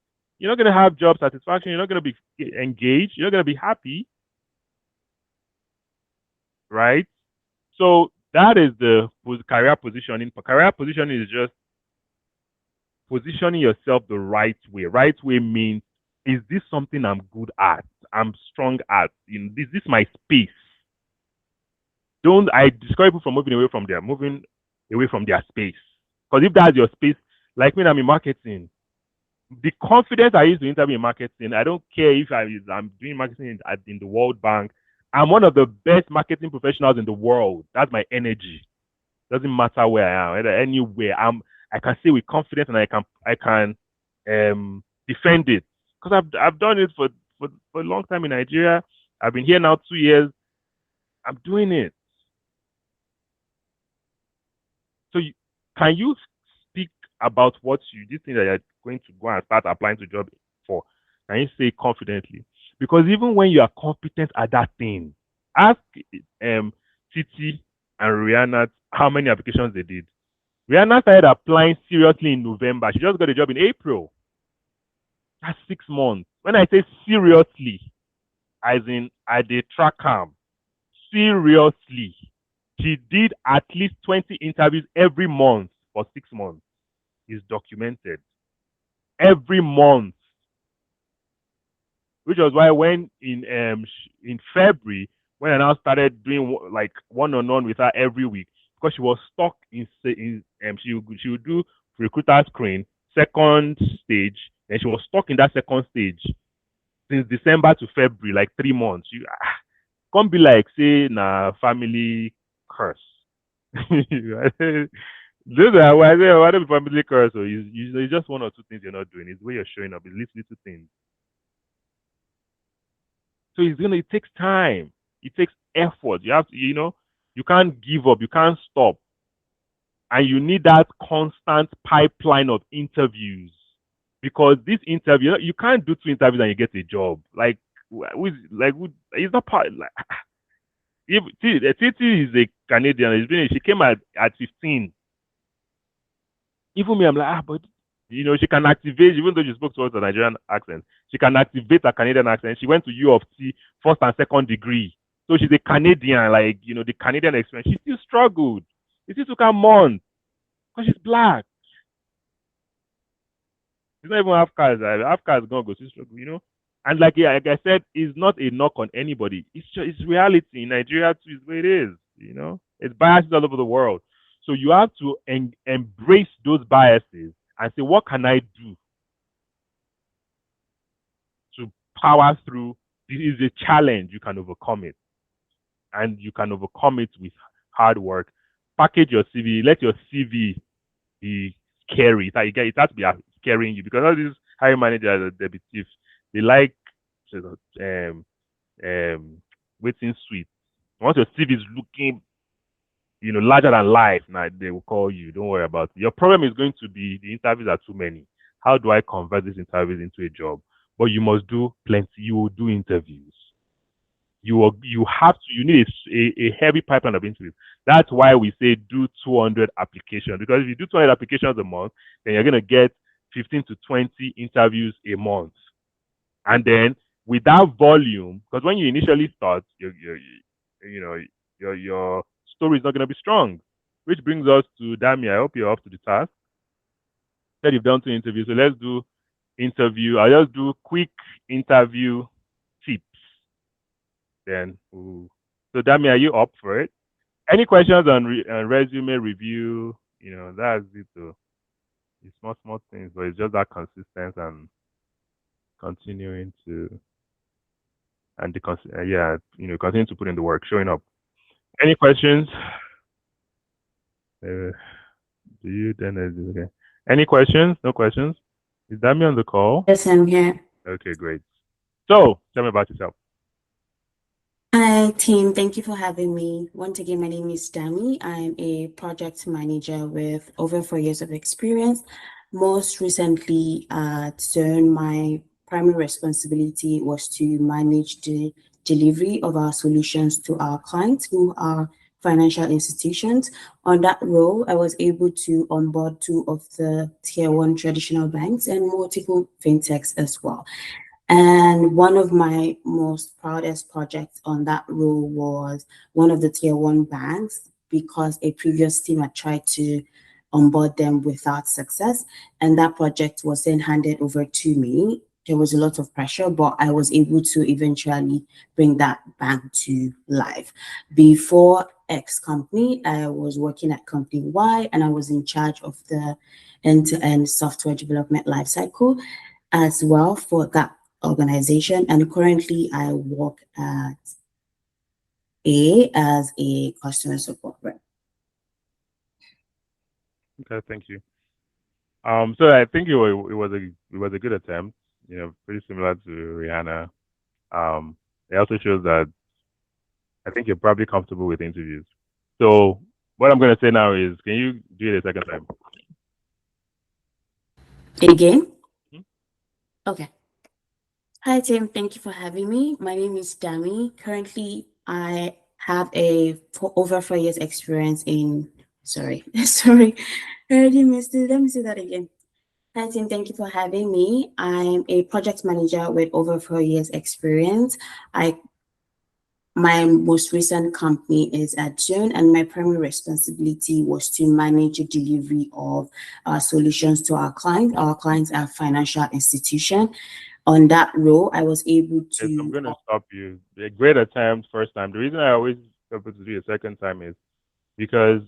going to have job satisfaction. You're not going to be engaged. You're not going to be happy. Right? So that is the career positioning. Career positioning is just positioning yourself the right way. Right way means, is this something I'm good at? I'm strong at? Is this my space? I discourage people from moving away from their space. Because if that's your space, like me, I'm in marketing. The confidence I use to interview in marketing, I don't care if I'm doing marketing in the World Bank. I'm one of the best marketing professionals in the world. That's my energy. Doesn't matter where I am, anywhere. I can say with confidence, and I can defend it because I've done it for a long time in Nigeria. I've been here now 2 years. I'm doing it. So can you speak about this thing that you're going to go and start applying to job for? Can you say confidently? Because even when you are competent at that thing, ask Titi and Rihanna how many applications they did. Rihanna started applying seriously in November. She just got a job in April. That's 6 months. When I say seriously, as in I did track am seriously. She did at least 20 interviews every month for 6 months. It's documented. Every month. Which was why when in February, when I now started doing like one-on-one with her every week, because she was stuck she would do recruiter screen, second stage, and she was stuck in that second stage since December to February, like 3 months. You can't be like, say, family curse. Those are why I don't be family curse. So it's just one or two things you're not doing. It's where you're showing up. It's little things. So it takes time. It takes effort. You have to, you can't give up. You can't stop. And you need that constant pipeline of interviews. Because this interview, you can't do 2 interviews and you get a job. It's not part. If Titi is a Canadian, she came at 15. Even me, I'm like, but she can activate, even though she spoke to us with a Nigerian accent, she can activate a Canadian accent. She went to U of T, first and second degree. So she's a Canadian, the Canadian experience. She still struggled. It still took her months because she's black. She's not even half caste. Half caste gonna go still struggle, And like, yeah, like I said, it's not a knock on anybody. It's reality in Nigeria too. Is the way it is. It's biases all over the world. So you have to embrace those biases and say, what can I do to power through? This is a challenge. You can overcome it, and you can overcome it with hard work. Package your CV. Let your CV be scary. It has to be scaring you, because all these hiring managers, they're thief. They like um, waiting sweet. Once your CV is looking, larger than life, now they will call you. Don't worry about it. Your problem is going to be the interviews are too many. How do I convert these interviews into a job? But you must do plenty. You will do interviews. You need a heavy pipeline of interviews. That's why we say do 200 applications, because if you do 200 applications a month, then you're going to get 15 to 20 interviews a month. And then with that volume, because when you initially start, your story is not going to be strong. Which brings us to Dami. I hope you're up to the task. Said you've done 2 interviews, so let's do interview. I'll just do quick interview tips. Then, so Dami, are you up for it? Any questions on resume review? That's it. It's small things, but it's just that consistent and continuing to continue to put in the work, showing up. Any questions? Do you then? Okay. Any questions? No questions? Is Dami on the call? Yes, I'm here. Okay, great. So tell me about yourself. Hi, team. Thank you for having me. Once again, my name is Dami. I'm a project manager with over 4 years of experience. Most recently at CERN, my primary responsibility was to manage the delivery of our solutions to our clients who are financial institutions. On that role, I was able to onboard 2 of the tier 1 traditional banks and multiple fintechs as well. And one of my most proudest projects on that role was one of the tier 1 banks, because a previous team had tried to onboard them without success. And that project was then handed over to me. There was a lot of pressure, but I was able to eventually bring that bank to life. Before X company, I was working at company Y, and I was in charge of the end-to-end software development lifecycle as well for that organization. And currently I work at A as a customer support rep. Okay, thank you. So I think it was a good attempt. Pretty similar to Rihanna. It also shows that I think you're probably comfortable with interviews. So what I'm going to say now is, can you do it a second time? Again? Hmm? Okay. Hi, Tim. Thank you for having me. My name is Dami. Currently, I have over 4 years experience in, sorry, I already missed it. Let me say that again. Hi, Tim. Thank you for having me. I'm a project manager with over 4 years experience. My most recent company is at June, and my primary responsibility was to manage the delivery of solutions to our clients. Our clients are financial institution. On that role, I was able Yes, I'm to. going to stop you. A great attempt first time. The reason I always able to do a second time is because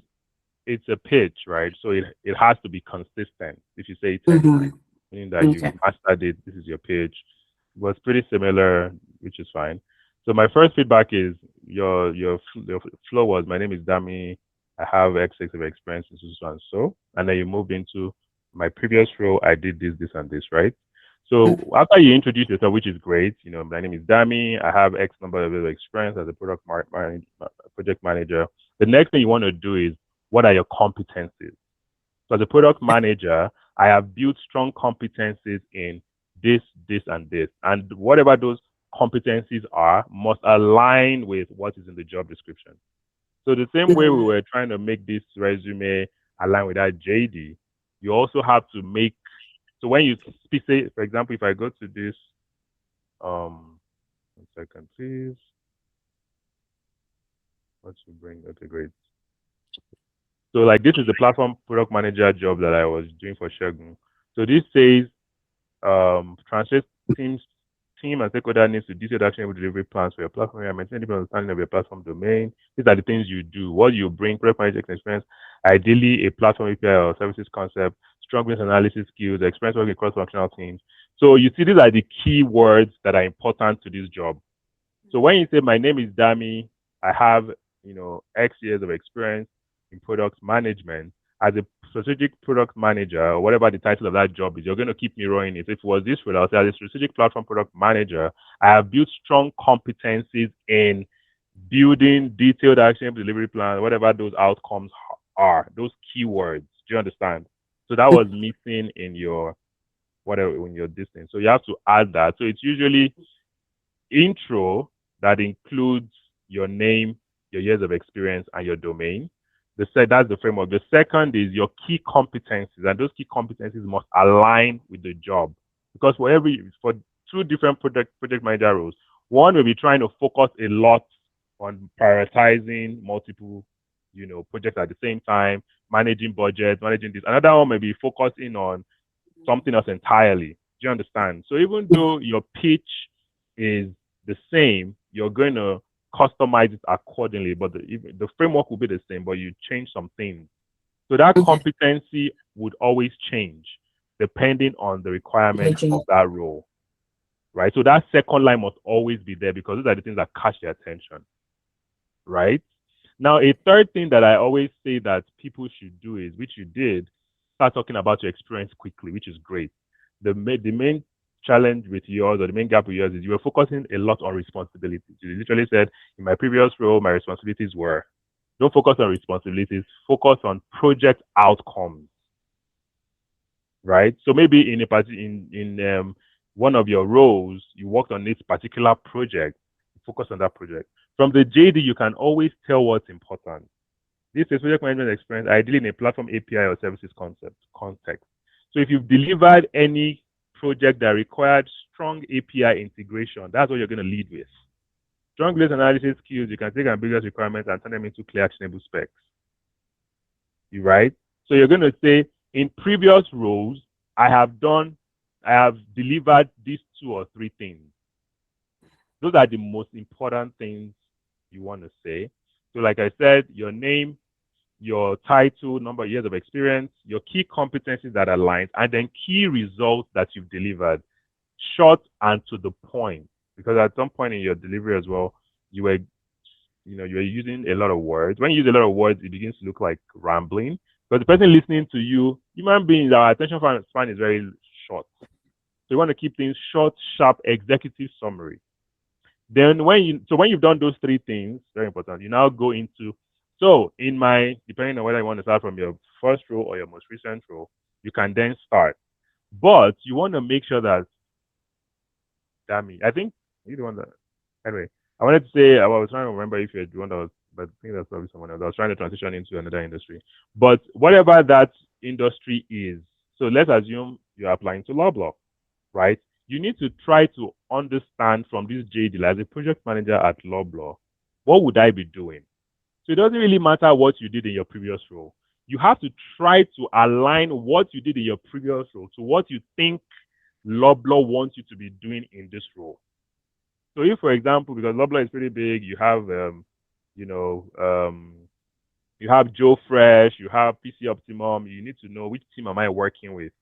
it's a pitch, right? So it has to be consistent. If you say 10 times, meaning that you've Okay. mastered it, this is your pitch. It was pretty similar, which is fine. So my first feedback is your flow was, my name is Dami. I have X of experience in so and so. And then you moved into my previous role, I did this, and this, right? So after you introduce yourself, which is great, my name is Dami. I have X number of experience as a project manager. The next thing you want to do is, what are your competencies? So as a product manager, I have built strong competencies in this, and this. And whatever those competencies are must align with what is in the job description. So the same way we were trying to make this resume align with that JD, you also have to make, so when you speak, say, for example, if I go to this, 1 second, please. What to bring? Okay, great. So like, this is the platform product manager job that I was doing for Shegun. So this says translate team and stakeholder needs to detail actionable delivery plans for your platform and maintain deep understanding of your platform domain. These are the things you do. What you bring, product management experience, ideally a platform API or services concept, strong business analysis skills, experience working across functional teams. So you see, these are the key words that are important to this job. So when you say my name is Dami, I have X years of experience in product management. As a strategic product manager, or whatever the title of that job is, you're going to keep me running it. If it was this role, I'll say as a strategic platform product manager, I have built strong competencies in building detailed action delivery plans, whatever those outcomes are, those keywords. Do you understand? So that was missing in your distance. So you have to add that. So it's usually intro that includes your name, your years of experience, and your domain. That's the framework. The second is your key competencies, and those key competencies must align with the job. Because for two different project manager roles, one will be trying to focus a lot on prioritizing multiple, projects at the same time, managing budget, managing this. Another one may be focusing on something else entirely. Do you understand? So even though your pitch is the same, you're going to customize it accordingly, but the framework will be the same, but you change some things. So that competency would always change depending on the requirements of that role, right? So that second line must always be there because those are the things that catch their attention, right? Now, a third thing that I always say that people should do is, which you did, start talking about your experience quickly, which is great. The main challenge with yours, or the main gap with yours, is you were focusing a lot on responsibilities. You literally said, in my previous role, my responsibilities were, don't focus on responsibilities, focus on project outcomes, right? So maybe in one of your roles, you worked on this particular project, focus on that project. From the JD, you can always tell what's important. This is project management experience, ideally in a platform API or services context. So if you've delivered any project that required strong API integration, that's what you're going to lead with. Strong business analysis skills, you can take ambiguous requirements and turn them into clear actionable specs. You right? So you're going to say, in previous roles, I have delivered these 2 or 3 things. Those are the most important things you want to say. So like I said, your name, your title, number of years of experience, your key competencies that align, and then key results that you've delivered, short and to the point. Because at some point in your delivery as well, you were using a lot of words. When you use a lot of words, it begins to look like rambling. Because the person listening to you, human beings, our attention span is very short. So you want to keep things short, sharp, executive summary. Then when you've done those 3 things, very important, you now go into, depending on whether you want to start from your first role or your most recent role, you can then start. But you want to make sure that, I think you're the one that, anyway, I wanted to say, I was trying to remember if you're the one that was, but I think that's probably someone else. I was trying to transition into another industry. But whatever that industry is, so let's assume you're applying to Loblaw, right? You need to try to understand from this JD, as a project manager at Loblaw, what would I be doing? So it doesn't really matter what you did in your previous role. You have to try to align what you did in your previous role to what you think Loblaw wants you to be doing in this role. So if, for example, because Loblaw is pretty big, you have, you have Joe Fresh, you have PC Optimum, you need to know which team am I working with,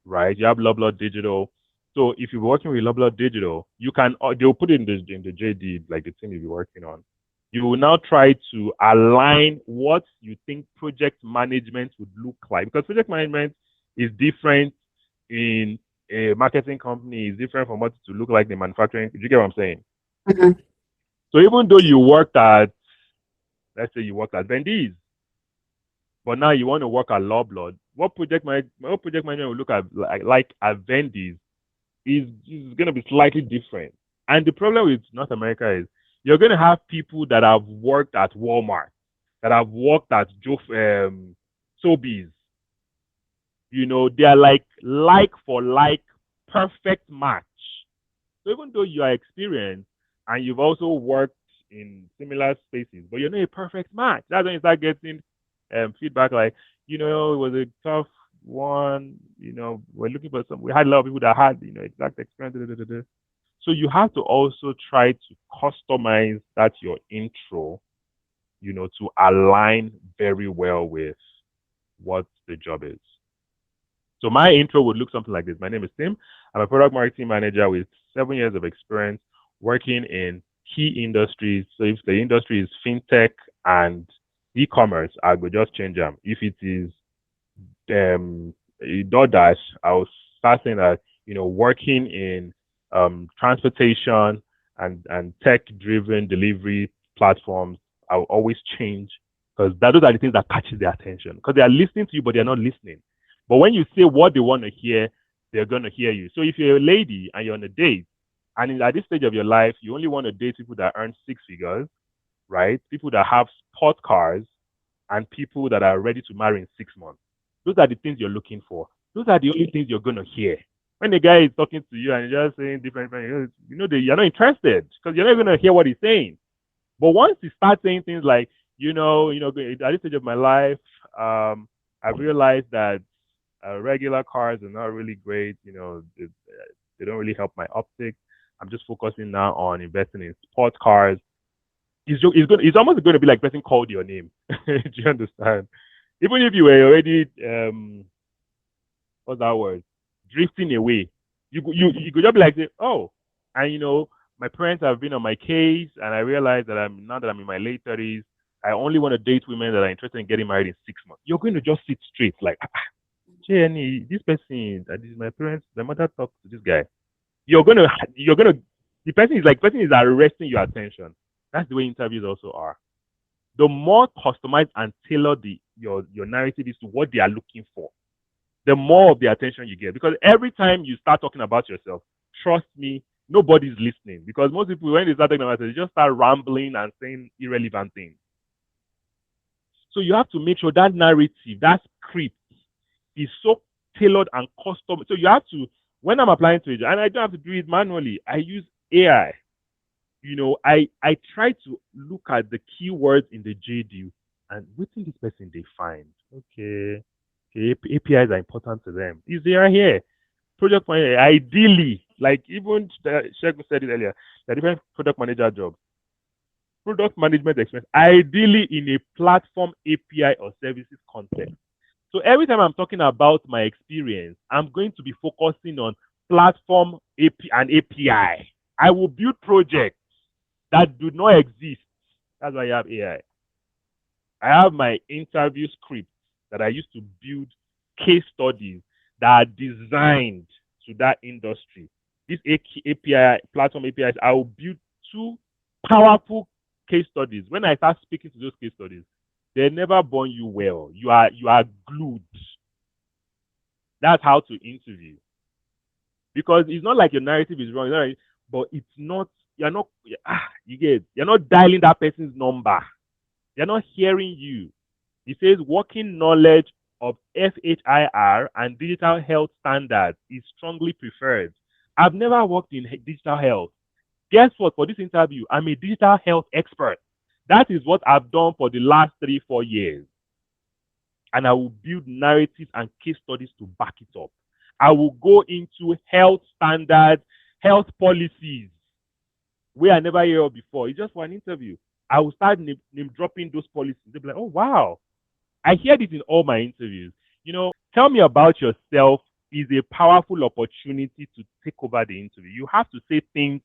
right? You have Loblaw Digital. So if you're working with Loblaw Digital, you can, they'll put it in the JD, like the team you'll be working on. You will now try to align what you think project management would look like. Because project management is different in a marketing company, is different from what it would look like in manufacturing. Do you get what I'm saying? Mm-hmm. So even though you worked at, let's say you worked at Bendy's, but now you want to work at Loblaw, what project management will look at like at Bendy's is going to be slightly different. And the problem with North America is you're going to have people that have worked at Walmart, that have worked at Sobeys. They are like for like, perfect match. So even though you are experienced and you've also worked in similar spaces, but you're not a perfect match. That's when you start getting feedback like, it was a tough one. We're looking for we had a lot of people that had, exact experience. So you have to also try to customize that your intro, to align very well with what the job is. So my intro would look something like this. My name is Tim. I'm a product marketing manager with 7 years of experience working in key industries. So if the industry is fintech and e-commerce, I would just change them. If it is DoorDash, I was start saying that, working in transportation and tech-driven delivery platforms, I will always change because those are the things that catches their attention because they are listening to you, but they're not listening. But when you say what they want to hear, they're going to hear you. So if you're a lady and you're on a date, and at this stage of your life, you only want to date people that earn six figures, right? People that have sport cars and people that are ready to marry in 6 months. Those are the things you're looking for. Those are the only things you're going to hear. When the guy is talking to you and you're just saying different things, you're not interested because you're not going to hear what he's saying. But once you start saying things like, at this stage of my life, I realized that regular cars are not really great. They don't really help my optics. I'm just focusing now on investing in sports cars. It's almost going to be like person called your name. Do you understand? Even if you were already what's that word? Drifting away. You could just be like, oh, and my parents have been on my case, and I realized that now that I'm in my late 30s, I only want to date women that are interested in getting married in 6 months. You're going to just sit straight, like, Jenny, this person, that is my parents, my mother talked to this guy. The person is arresting your attention. That's the way interviews also are. The more customized and tailored your narrative is to what they are looking for, the more of the attention you get. Because every time you start talking about yourself, trust me, nobody's listening. Because most people, when they start talking about themselves, they just start rambling and saying irrelevant things. So you have to make sure that narrative, that script, is so tailored and custom. So you have to, when I'm applying to it, and I don't have to do it manually, I use AI. I try to look at the keywords in the JD and within this person they find. Okay, APIs are important to them. Is they are here. Project manager, ideally, like even Sheikh said it earlier, there are different product manager jobs. Product management experience, ideally in a platform API or services context. So every time I'm talking about my experience, I'm going to be focusing on platform API and API. I will build projects that do not exist. That's why I have AI. I have my interview scripts that I used to build case studies that are designed to that industry. This API, platform APIs, I will build 2 powerful case studies. When I start speaking to those case studies, they never burn you well. You are glued. That's how to interview. Because it's not like your narrative is wrong, right? But it's not, you're not dialing that person's number. They're not hearing you. It says working knowledge of FHIR and digital health standards is strongly preferred. I've never worked in digital health. Guess what? For this interview, I'm a digital health expert. That is what I've done for the last 3-4 years. And I will build narratives and case studies to back it up. I will go into health standards, health policies, where I never heard of before. It's just for an interview. I will start name dropping those policies. They'll be like, oh, wow. I hear this in all my interviews. Tell me about yourself is a powerful opportunity to take over the interview. You have to say things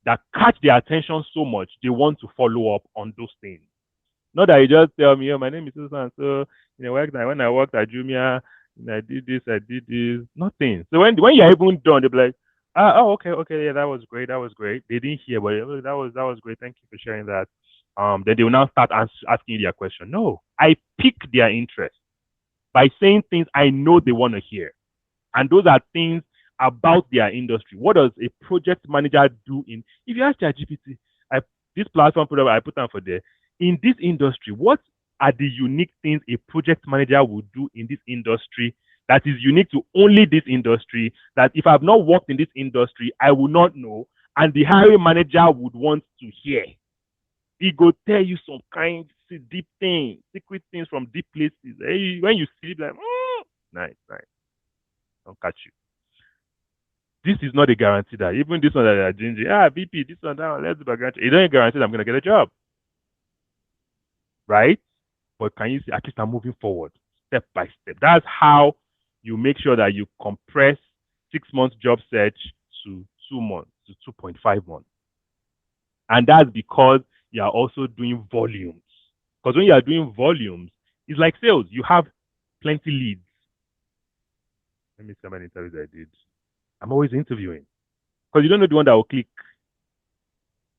that catch their attention so much, they want to follow up on those things. Not that you just tell me, oh, my name is Susan. So, when I worked at Jumia, I did this. Nothing. So when you're even done, they'll be like, okay, yeah, that was great. They didn't hear, but that was great. Thank you for sharing that. Then they will now start asking you their question. No, I pick their interest by saying things I know they want to hear. And those are things about their industry. What does a project manager do if you ask ChatGPT, this platform product I put down for there, in this industry, what are the unique things a project manager would do in this industry that is unique to only this industry, that if I've not worked in this industry, I will not know, and the hiring manager would want to hear. He go tell you some kind deep things, secret things from deep places. When you see it, like, nice. I'll catch you. This is not a guarantee that even this one that are ginger, VP, this one, that one, let's do a guarantee. It don't guarantee that I'm gonna get a job, right? But can you see at least I'm moving forward step by step? That's how you make sure that you compress 6 months job search to 2 months, to 2.5 months. And that's because you are also doing volumes. Because when you are doing volumes, it's like sales. You have plenty leads. Let me see how many interviews I did. I'm always interviewing. Because you don't know the one that will click.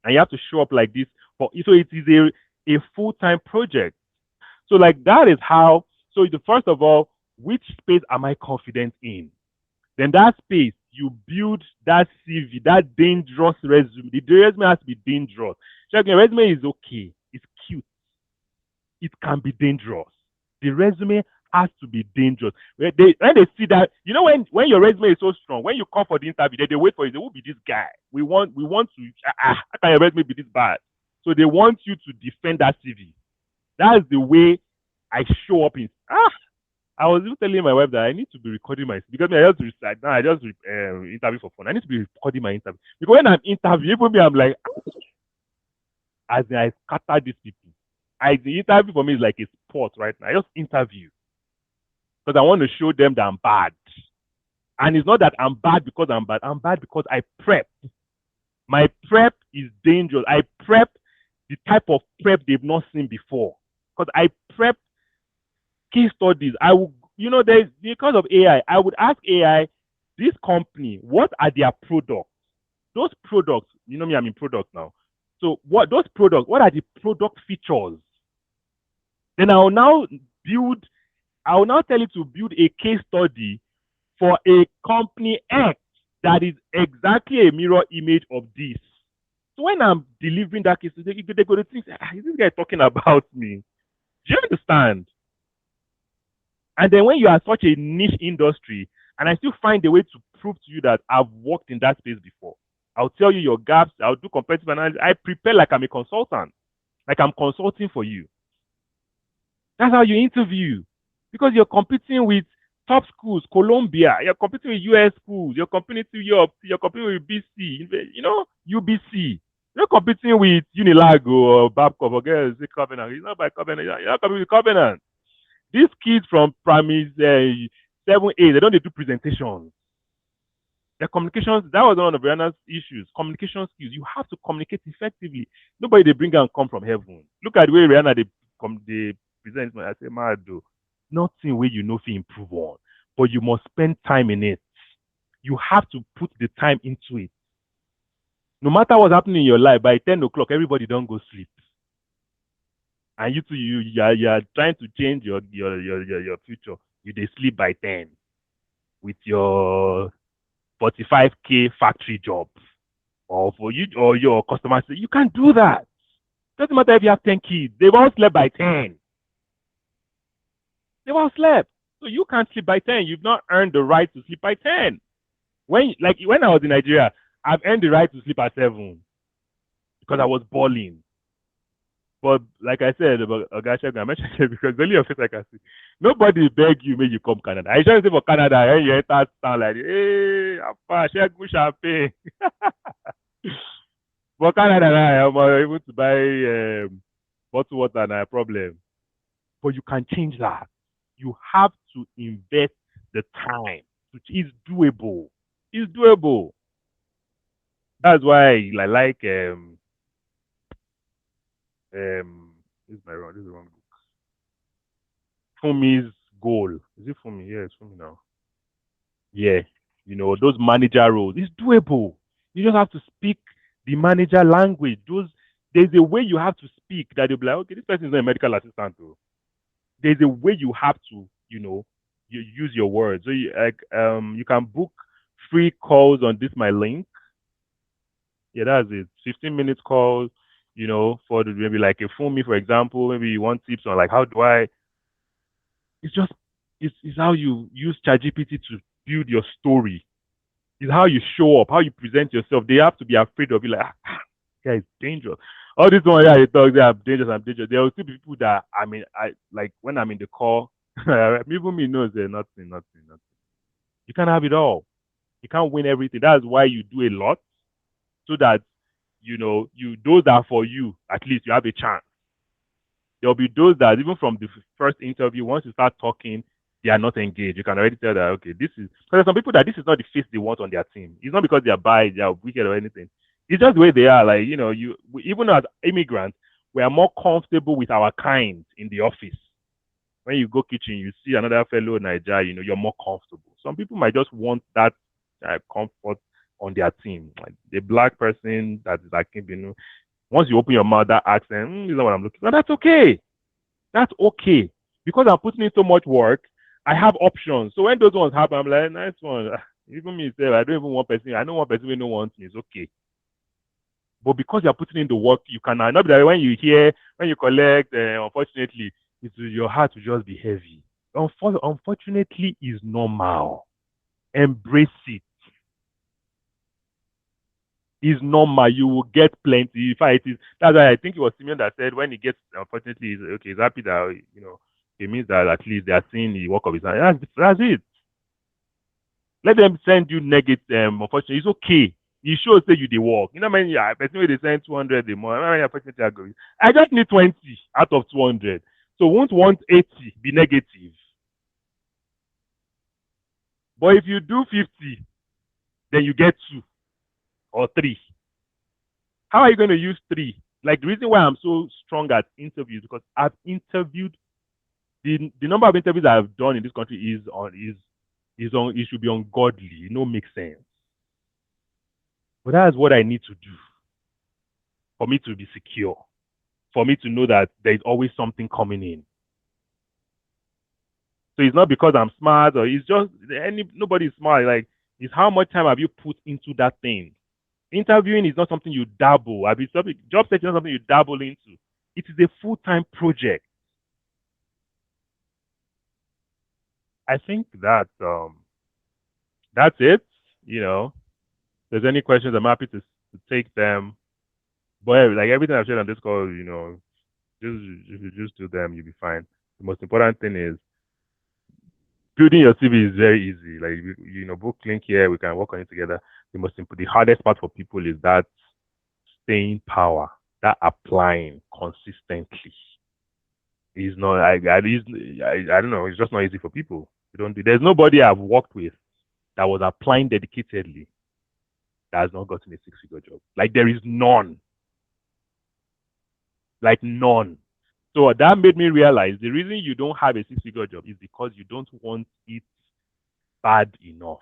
And you have to show up like this. So it is a full-time project. So like that is how, so the first of all, which space am I confident in? Then that space, you build that CV, that dangerous resume. The resume has to be dangerous. Check, your resume is okay. It's cute. It can be dangerous. The resume has to be dangerous. When they see that, you know, when your resume is so strong, when you come for the interview, they wait for you. They will be this guy. We want to, how can your resume be this bad? So they want you to defend that CV. That's the way I show up in. I was even telling my wife that I need to be recording my, because I just interview for fun. I need to be recording my interview because when I'm interviewing, even me, I'm like, as in I scatter these people. The interview for me is like a sport right now. I just interview because I want to show them that I'm bad, and it's not that I'm bad because I'm bad. I'm bad because I prep. My prep is dangerous. I prep the type of prep they've not seen before because I prep case studies. I will, there's because of AI, I would ask AI, this company, what are their products? Those products, you know me, I'm in product now. So what are the product features? Then I will now tell you to build a case study for a company X that is exactly a mirror image of this. So when I'm delivering that case, they're going to think, is this guy talking about me? Do you understand? And then when you are such a niche industry, and I still find a way to prove to you that I've worked in that space before, I'll tell you your gaps, I'll do competitive analysis. I prepare like I'm a consultant, like I'm consulting for you. That's how you interview. Because you're competing with top schools, Columbia, you're competing with US schools, you're competing with Europe, you're competing with BC, UBC. You're competing with Unilago or Babcock or Covenant. It's not by Covenant. You're not competing with Covenant. These kids from primary 7, 8, they don't do presentations. Their communications, that was one of Rihanna's issues. Communication skills. You have to communicate effectively. Nobody they bring and come from heaven. Look at the way Rihanna they present. I say, Mado, nothing where you know if you improve on, but you must spend time in it. You have to put the time into it. No matter what's happening in your life, by 10 o'clock, everybody don't go sleep. And you are trying to change your future. You they sleep by 10 with your 45K factory job, or for you or your customers. You can't do that. Doesn't matter if you have 10 kids. They've all slept by 10. They've all slept. So you can't sleep by 10. You've not earned the right to sleep by 10. When I was in Nigeria, I've earned the right to sleep at 7 because I was balling. But like I said about Ogashagun, I mentioned it because only your face I can see. Nobody beg you make you come Canada. I just say for Canada, you enter town like, hey, Apa, Shagun champagne. For Canada, I'm able to buy bottled water, not a problem. But you can change that. You have to invest the time, which is doable. It's doable. That's why I like this is the wrong book. Fumi's goal. Is it Fumi? Yeah, it's Fumi now. Yeah. Those manager roles. It's doable. You just have to speak the manager language. There's a way you have to speak that you'll be like, okay, this person is not a medical assistant though. There's a way you have to, you use your words. So you can book free calls on this my link. Yeah, that's it. 15 minutes calls, for maybe like a phone me, for example. Maybe you want tips on like how do I. It's how you use ChatGPT to build your story. It's how you show up, how you present yourself. They have to be afraid of you, like, guys, dangerous. All this one, yeah, you talk, they are dangerous. I'm dangerous. There will still be people that I like when I'm in the call, even me knows there's nothing. You can't have it all. You can't win everything. That's why you do a lot, so that those are for you. At least you have a chance. There'll be those that even from the first interview, once you start talking, they are not engaged. You can already tell that, okay, this is, because there's some people that this is not the face they want on their team. It's not because they are biased, they are wicked or anything. It's just the way they are. Like, even as immigrants, we are more comfortable with our kind in the office. When you go kitchen, you see another fellow Niger, you're more comfortable. Some people might just want that comfort on their team. Like the black person that is like, once you open your mouth, that accent, this is not what I'm looking for. That's okay. That's okay. Because I'm putting in so much work, I have options. So when those ones happen, I'm like, nice one. Even me, I don't even want person. I know one person who don't want me. It's okay. But because you're putting in the work, you can not be that when you collect, unfortunately, your heart will just be heavy. Unfortunately, is normal. Embrace it. Is normal. You will get plenty. In fact, that's why I think it was Simeon that said when he gets, unfortunately, he's happy that it means that at least they are seeing the work of his hand. That's it. Let them send you negative. Unfortunately, it's okay. You shows that you the work. Person they send 200 a month. I just need 20 out of 200. So won't 180 be negative? But if you do 50, then you get 2 or 3. How are you going to use 3? Like the reason why I'm so strong at interviews, because I've interviewed, the number of interviews I've done in this country it should be ungodly. Makes sense. But that's what I need to do for me to be secure, for me to know that there's always something coming in. So it's not because I'm smart, or it's just nobody is smart. Like, it's how much time have you put into that thing. Interviewing is not something you dabble. Job searching is not something you dabble into. It is a full-time project. I think that that's it. If there's any questions, I'm happy to take them. But like everything I've shared on this call, just do them, you'll be fine. The most important thing is building your CV is very easy. Like book link here, we can work on it together. The hardest part for people is that staying power, that applying consistently. Is not. I don't know. It's just not easy for people. There's nobody I've worked with that was applying dedicatedly that has not gotten a 6-figure job. Like, there is none. Like, none. So that made me realize the reason you don't have a 6-figure job is because you don't want it bad enough.